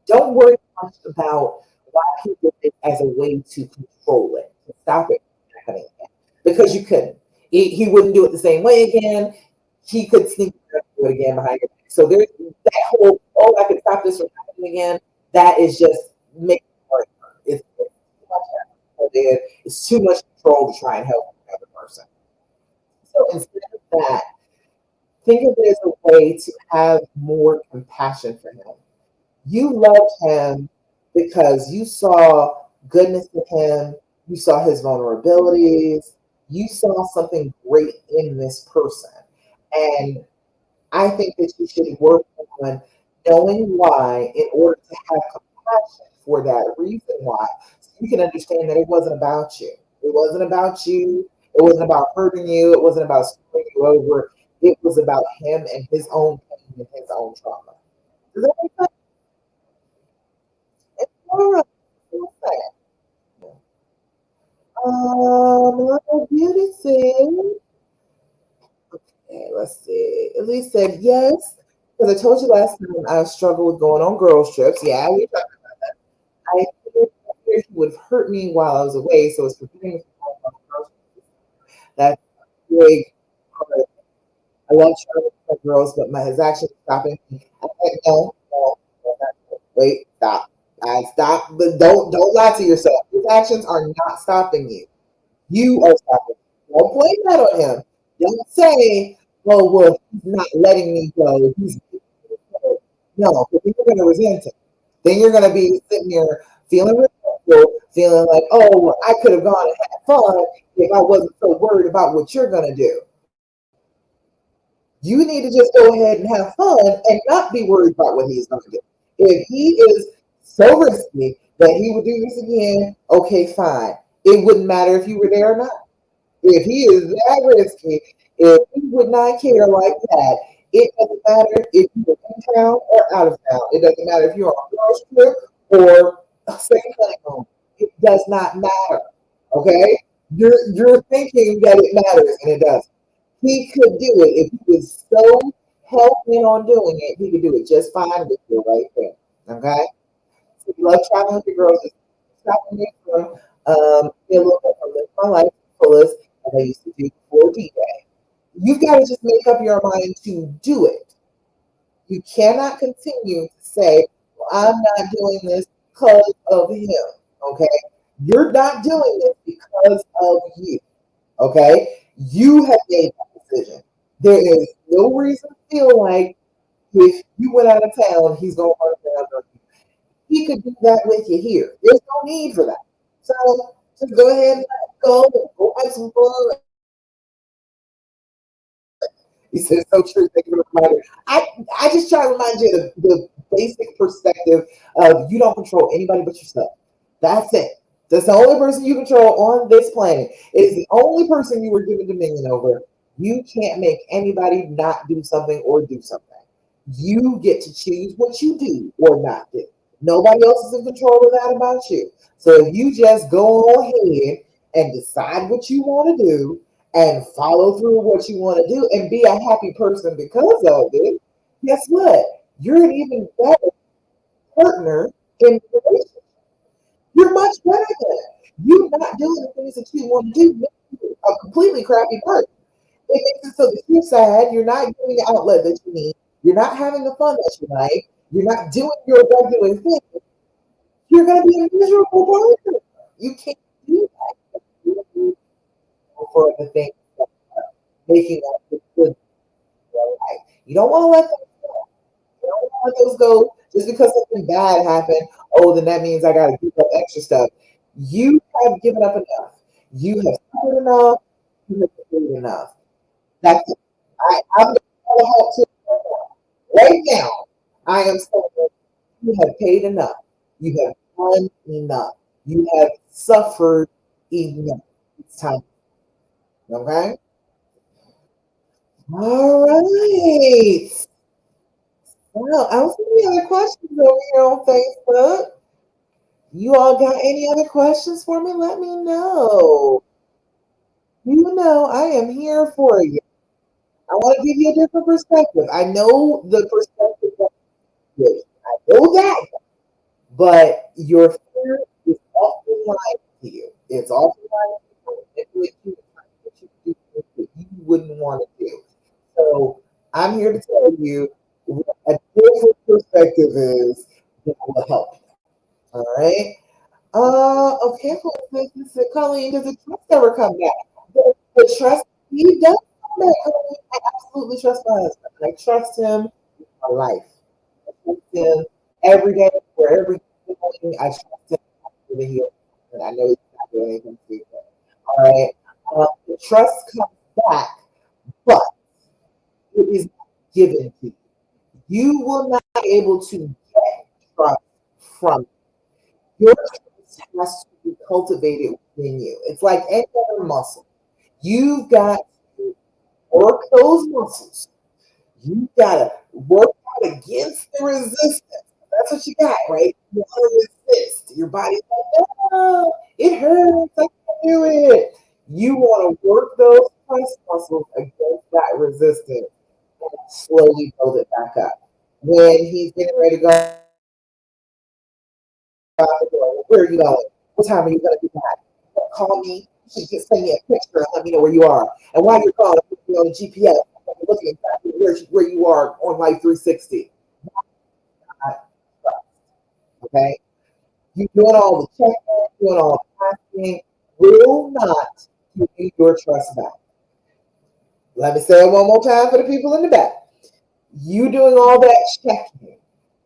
don't worry much about why he did it as a way to control it, to stop it from happening again. Because you couldn't. He wouldn't do it the same way again. He could sneak do it again behind your back. So there's that whole, oh, I can stop this from happening again. That is just making it worse. It's too much effort. It's too much control to try and help the other person. So instead of that, think of it as a way to have more compassion for him. You loved him because you saw goodness in him, you saw his vulnerabilities, you saw something great in this person. And I think that you should work on knowing why in order to have compassion for that reason why. So you can understand that it wasn't about you. It wasn't about you. It wasn't about hurting you. It wasn't about screwing you over. It was about him and his own pain and his own trauma. Does that make sense? It's all right. It's all right. My beauty said, okay, let's see. At least said yes. Because I told you last time I struggled with going on girls' trips. Yeah, I feared he would hurt me while I was away, so it's preventing me from going on girls' trips. That's a big part. I love trying to protect girls, but his actions stopping me. I said, no, no, no, no, wait, stop. I stop, but don't lie to yourself. His actions are not stopping you. You are stopping. Don't blame that on him. Don't say, "Oh well, he's not letting me go. He's no." Because then you're going to resent him. Then you're going to be sitting there feeling resentful, feeling like, "Oh, well, I could have gone and had fun if I wasn't so worried about what you're going to do." You need to just go ahead and have fun and not be worried about what he's going to do. If he is so risky that he would do this again, okay, fine. It wouldn't matter if you were there or not. If he is that risky, if he would not care like that, it doesn't matter if you're in town or out of town. It doesn't matter if you're on a girls trip or a second honeymoon. It does not matter. Okay? You're thinking that it matters and it doesn't. He could do it if he was so hell bent on doing it. He could do it just fine with you right there. Okay? So you love traveling with the girls. It's stopping me from being a little bit from living my life to the fullest as I used to do before D-Day. You've got to just make up your mind to do it. You cannot continue to say, well, I'm not doing this because of him. Okay? You're not doing this because of you. Okay? You have made that decision. There is no reason to feel like if you went out of town, he's going to run down on you. He could do that with you here. There's no need for that. So just go ahead and let it go and go have some fun. He said, so true. Thank you for the reminder. I just try to remind you of the basic perspective of you don't control anybody but yourself. That's it. That's the only person you control on this planet. It is the only person you were given dominion over. You can't make anybody not do something or do something. You get to choose what you do or not do. Nobody else is in control of that about you. So if you just go ahead and decide what you want to do and follow through what you want to do and be a happy person because of it, guess what? You're an even better partner in the relationship. You're much better than that. You not doing the things that you want to do makes you a completely crappy person. It makes it so that you're sad. You're not getting the outlet that you need. You're not having the fun that you like. You're not doing your regular thing. You're going to be a miserable person. You can't do that. You do for the things that are making up the good in your life. You don't want to let them go. You don't want to let those go just because something bad happened. Oh, then that means I got to give up extra stuff. You have given up enough. You have suffered enough. You have paid enough. That's it. I'm going to help to right now. I am saying you have paid enough. You have done enough. You have suffered enough. It's time. Okay? All right. Well, I don't see any other questions over here on Facebook. You all got any other questions for me? Let me know. You know I am here for you. I want to give you a different perspective. I know the perspective that you give. I know that. But your fear is often lying to you. It's often lying to you. Manipulate you and trying to get you to do things that you wouldn't want to do. So I'm here to tell you what a different perspective is that will help you. All right. Okay. Colleen, does the trust ever come back? The trust, he does come back. Colleen. I absolutely trust my husband. I trust him with my life. I trust him every day, wherever he's going. I trust him after the healing. And I know he's not doing anything stupid. All right. The trust comes back, but it is not given to you. You will not be able to get trust from it. Your trust has to be cultivated within you. It's like any other muscle. You've got to work those muscles. You gotta work out against the resistance. That's what you got, right? You want to resist. Your body's like, no, it hurts. do it. You want to work those trust muscles against that resistance and slowly build it back up. When he's getting ready to go out the door, where are you going? What time are you going to be back? Call me. You can send me a picture and let me know where you are. And while you're calling, put me on the GPS. I'm looking exactly where you are on Life 360. Okay? You doing all the checking, doing all the asking, will not give you your trust back. Let me say it one more time for the people in the back. You doing all that checking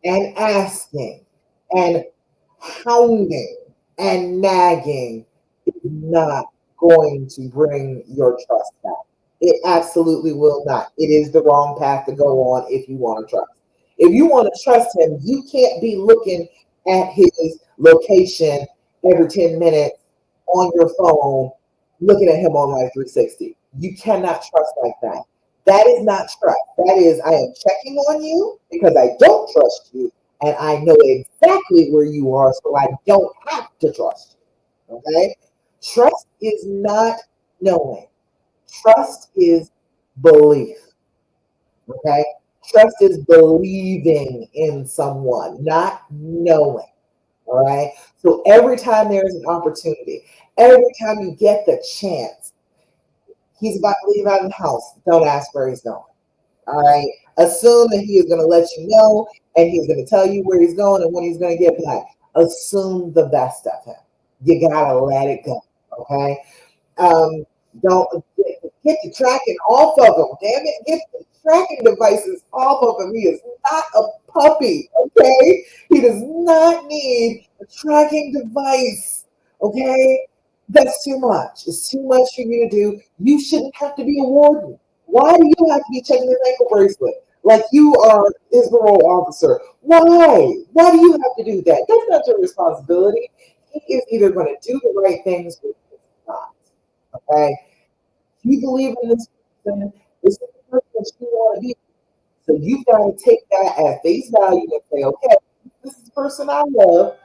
and asking and hounding and nagging is not going to bring your trust back. It absolutely will not. It is the wrong path to go on if you want to trust. If you want to trust him, you can't be looking at his location every 10 minutes on your phone, looking at him on Life 360. You cannot trust like that. That is not trust. That is, I am checking on you because I don't trust you and I know exactly where you are, so I don't have to trust you. Okay? Trust is not knowing. Trust is belief. Okay? Trust is believing in someone, not knowing. All right. So every time there's an opportunity, every time you get the chance, he's about to leave out of the house. Don't ask where he's going. All right. Assume that he is going to let you know and he's going to tell you where he's going and when he's going to get back. Assume the best of him. You got to let it go. Okay. Um, don't get the tracking off of him. Damn it, get the tracking devices off of him. He is not a puppy, okay? He does not need a tracking device, okay? That's too much. It's too much for you to do. You shouldn't have to be a warden. Why do you have to be checking his ankle bracelet? Like you are his parole officer. Why? Why do you have to do that? That's not your responsibility. He is either going to do the right things or he's not. Okay? You believe in this person, this is the person that you want to be. So you've got to take that at face value and say, okay, this is the person I love.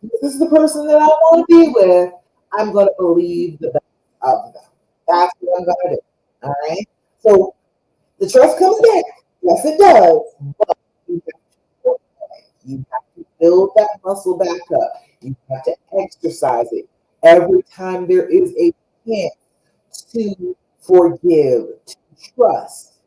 This is the person that I want to be with. I'm going to believe the best of them. That's what I'm going to do. All right. So the trust comes back. Yes, it does. But you have to build that muscle back up. You have to exercise it every time there is a chance to forgive, to trust,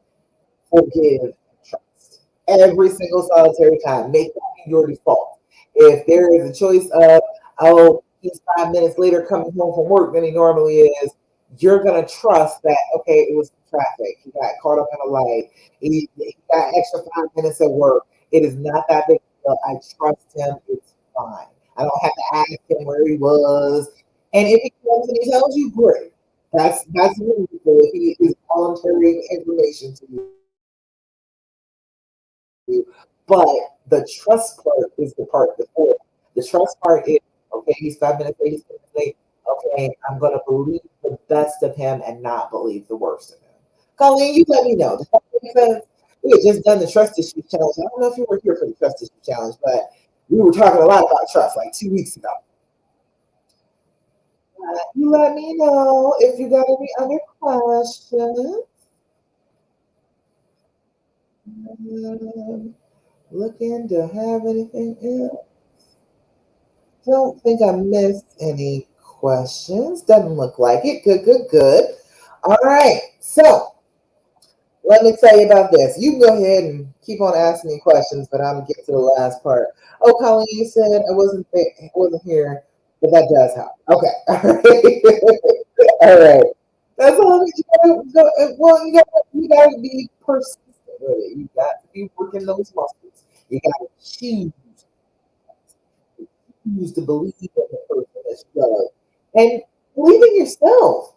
forgive, trust. Every single solitary time. Make that your default. If there is a choice of, oh, he's 5 minutes later coming home from work than he normally is, you're going to trust that, okay, it was traffic. He got caught up in a light. He got extra 5 minutes at work. It is not that big a deal. I trust him. It's fine. I don't have to ask him where he was. And if he comes and he tells you, great. That's wonderful if he is volunteering information to you. But the trust part is the part before. The trust part is okay, he's 5 minutes late, he's 5 minutes late. Okay, I'm gonna believe the best of him and not believe the worst of him. Colleen, you let me know. Does that make sense? We had just done the trust issue challenge. I don't know if you were here for the trust issue challenge, but we were talking a lot about trust like 2 weeks ago. You let me know if you got any other questions. Looking to have anything else? Don't think I missed any questions. Doesn't look like it. Good, good, good. All right. So let me tell you about this. You can go ahead and keep on asking me questions, but I'm gonna get to the last part. Oh, Colleen, you said I wasn't here, but that does help. Okay. All right. All right. That's all you gotta go. Well, you gotta be persistent with it. You got to be working those muscles. You gotta choose to believe in the person that you love and believe in yourself.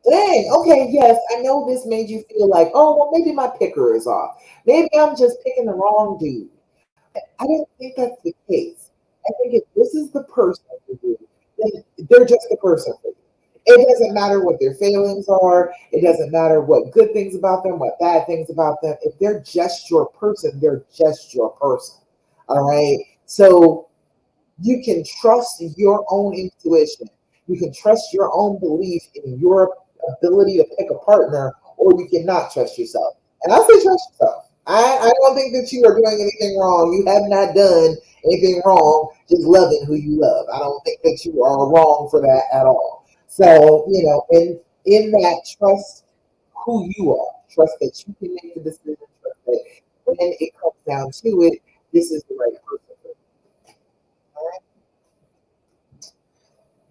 Dang, okay, yes, I know this made you feel like, oh, well, maybe my picker is off. Maybe I'm just picking the wrong dude. I don't think that's the case. I think if this is the person for you, then they're just the person for you. It doesn't matter what their failings are. It doesn't matter what good things about them, what bad things about them. If they're just your person, they're just your person. All right. So you can trust your own intuition. You can trust your own belief in your ability to pick a partner, or you cannot trust yourself. And I say trust yourself. I don't think that you are doing anything wrong. You have not done anything wrong just loving who you love. I don't think that you are wrong for that at all. So, in that, trust who you are. Trust that you can make the decision. Trust that when it comes down to it, this is the right person for you.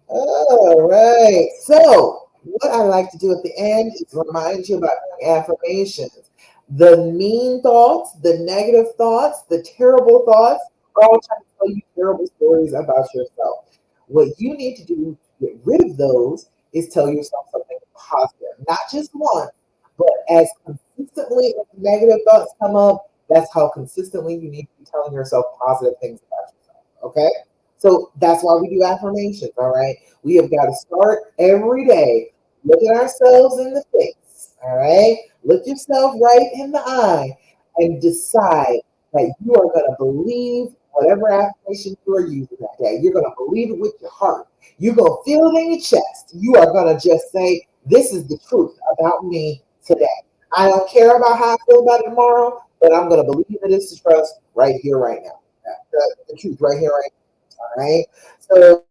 All right. So, what I like to do at the end is remind you about affirmations. The mean thoughts, the negative thoughts, the terrible thoughts are all trying to tell you terrible stories about yourself. What you need to do to get rid of those is tell yourself something positive, not just once, but as consistently as negative thoughts come up, that's how consistently you need to be telling yourself positive things about yourself. Okay? So that's why we do affirmations, all right? We have got to start every day looking ourselves in the face, all right? Look yourself right in the eye and decide that you are going to believe whatever affirmation you are using that day. You're going to believe it with your heart. You're going to feel it in your chest. You are going to just say, this is the truth about me today. I don't care about how I feel about it tomorrow, but I'm going to believe that it's the trust right here, right now. The truth right here, right now. All right. So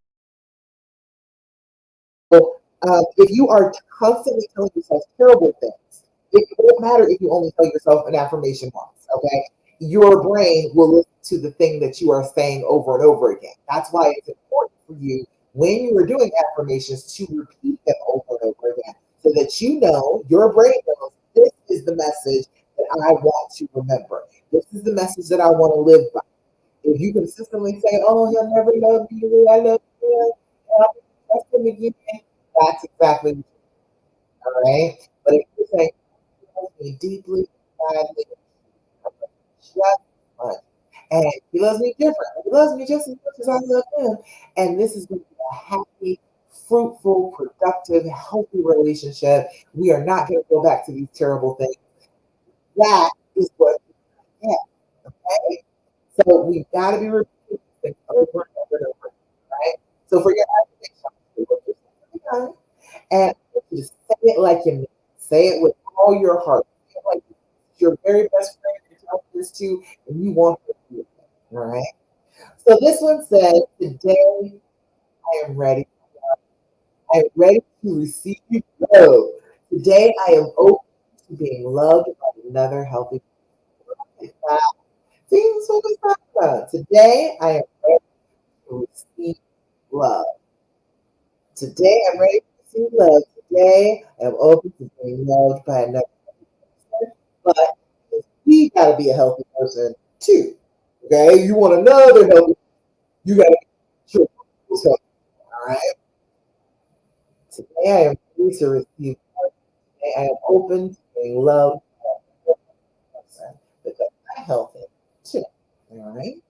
if you are constantly telling yourself terrible things, it won't matter if you only tell yourself an affirmation once, okay? Your brain will listen to the thing that you are saying over and over again. That's why it's important for you when you are doing affirmations to repeat them over and over again so that you know, your brain knows this is the message that I want to remember. This is the message that I want to live by. If you consistently say, "Oh, he'll never love you the way I love him, and I'll trust him again," that's exactly all right. But if you say, "He loves me deeply, badly, just much, and he loves me different. He loves me just as much as I love him," and this is going to be a happy, fruitful, productive, healthy relationship. We are not going to go back to these terrible things. That is what we get. Okay. So we've got to be repeating things over and over and over. Right? So for your affirmation, and you say it like you mean it. Say it with all your heart. Say it like your very best friend you're telling this to, and you want to do it. All right. So this one says, "Today I am ready. I am ready to receive love. Today I am open to being loved by another healthy person." See, that's what we talking about. Today I am ready to receive love. Today I'm ready to receive love. Today I'm open to being loved by another person. But we gotta be a healthy person too. Okay? You want another healthy, you gotta be sure it's healthy. All right. Today I am ready to receive love. Today I am open to being loved by another person because I'm healthy too. All right.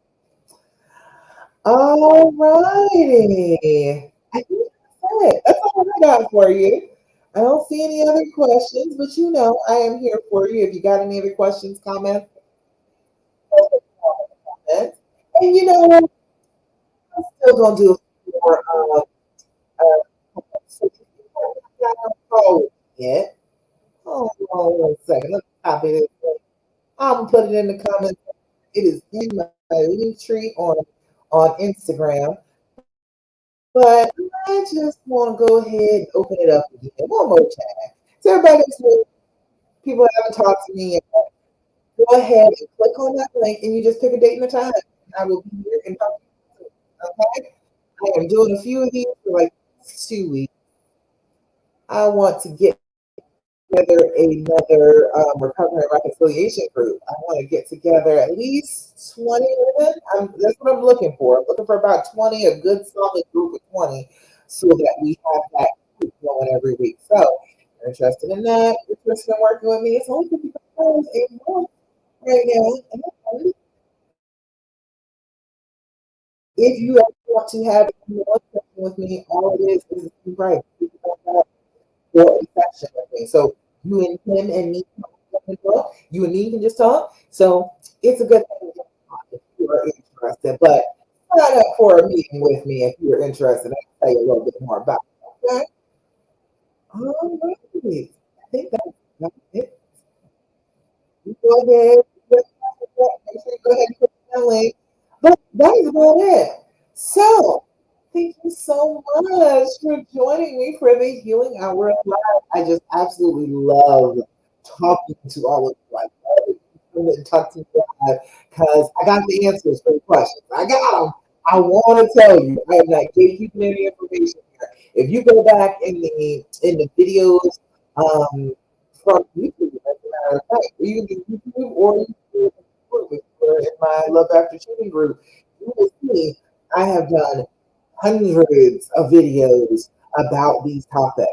All righty. I think that's it. That's all I got for you. I don't see any other questions, but I am here for you. If you got any other questions, comments, comments. And what? I'm still gonna do a few more so if you haven't followed yet. Hold on one second. Let me copy this. I'm gonna put it in the comments. It is in my link tree on Instagram. But I just want to go ahead and open it up again one more time. So everybody that's with people that haven't talked to me, go ahead and click on that link and you just pick a date and a time. I will be here and talk to you. Okay? I am doing a few of these for like 2 weeks. I want to get together another recovery and reconciliation group. I want to get together at least 20 women. That's what I'm looking for. I'm looking for about 20, a good solid group of 20, so that we have that group going every week. So, if you're interested in that, if you're interested in working with me, it's only $55 a month right now. And if you want to have more session with me, all it is right. For a session with me. So you and him and me can talk. You and me can just talk. So it's a good thing to talk if you are interested. But sign up for a meeting with me if you're interested. I can tell you a little bit more about it. Okay. All right. I think that's it. You go ahead. Make sure you go ahead and put that link. But that is about it. So, thank you so much for joining me for the Healing Hour of Life. I just absolutely love talking to all of you. I love to talk to you guys because I got the answers for the questions. I got them. I want to tell you, I am not gatekeeping any information here. If you go back in the videos from YouTube, as a matter of fact, you can do YouTube or you can do group. If you're in my Love After Shooting group, you will see I have done hundreds of videos about these topics.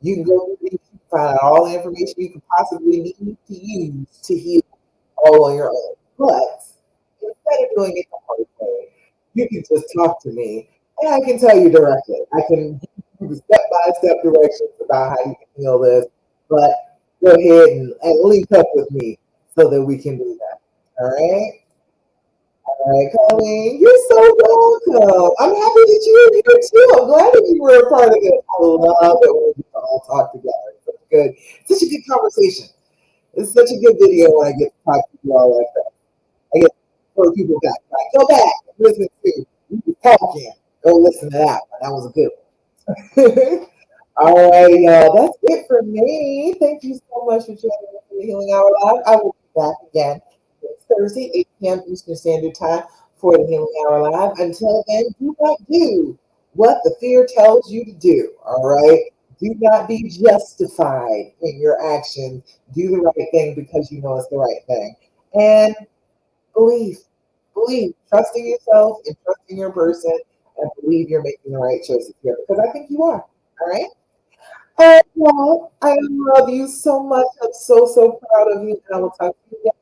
You can go through these, you can find out all the information you could possibly need to use to heal all on your own. But instead of doing it the hard way, you can just talk to me and I can tell you directly. I can give you the step by step directions about how you can heal this. But go ahead and link up with me so that we can do that. All right. All right, Colleen, you're so welcome. I'm happy that you're here too. I'm glad that you were a part of it. I love it when we all talk together. It's such good, such a good conversation. It's such a good video when I get to talk to you all like that. I get for people back. Like, go back and listen to you talking. Go listen to that one. That was a good one. All right, y'all. That's it for me. Thank you so much for joining us for the Healing Hour Live. I will be back again next Thursday, 8 p.m. Eastern Standard Time for the Healing Hour Live. Until then, do not do what the fear tells you to do. All right. Do not be justified in your actions. Do the right thing because you know it's the right thing. And believe, believe, trust in yourself and trust in your person and believe you're making the right choices here because I think you are. All right. Well, I love you so much. I'm so, so proud of you. And I will talk to you again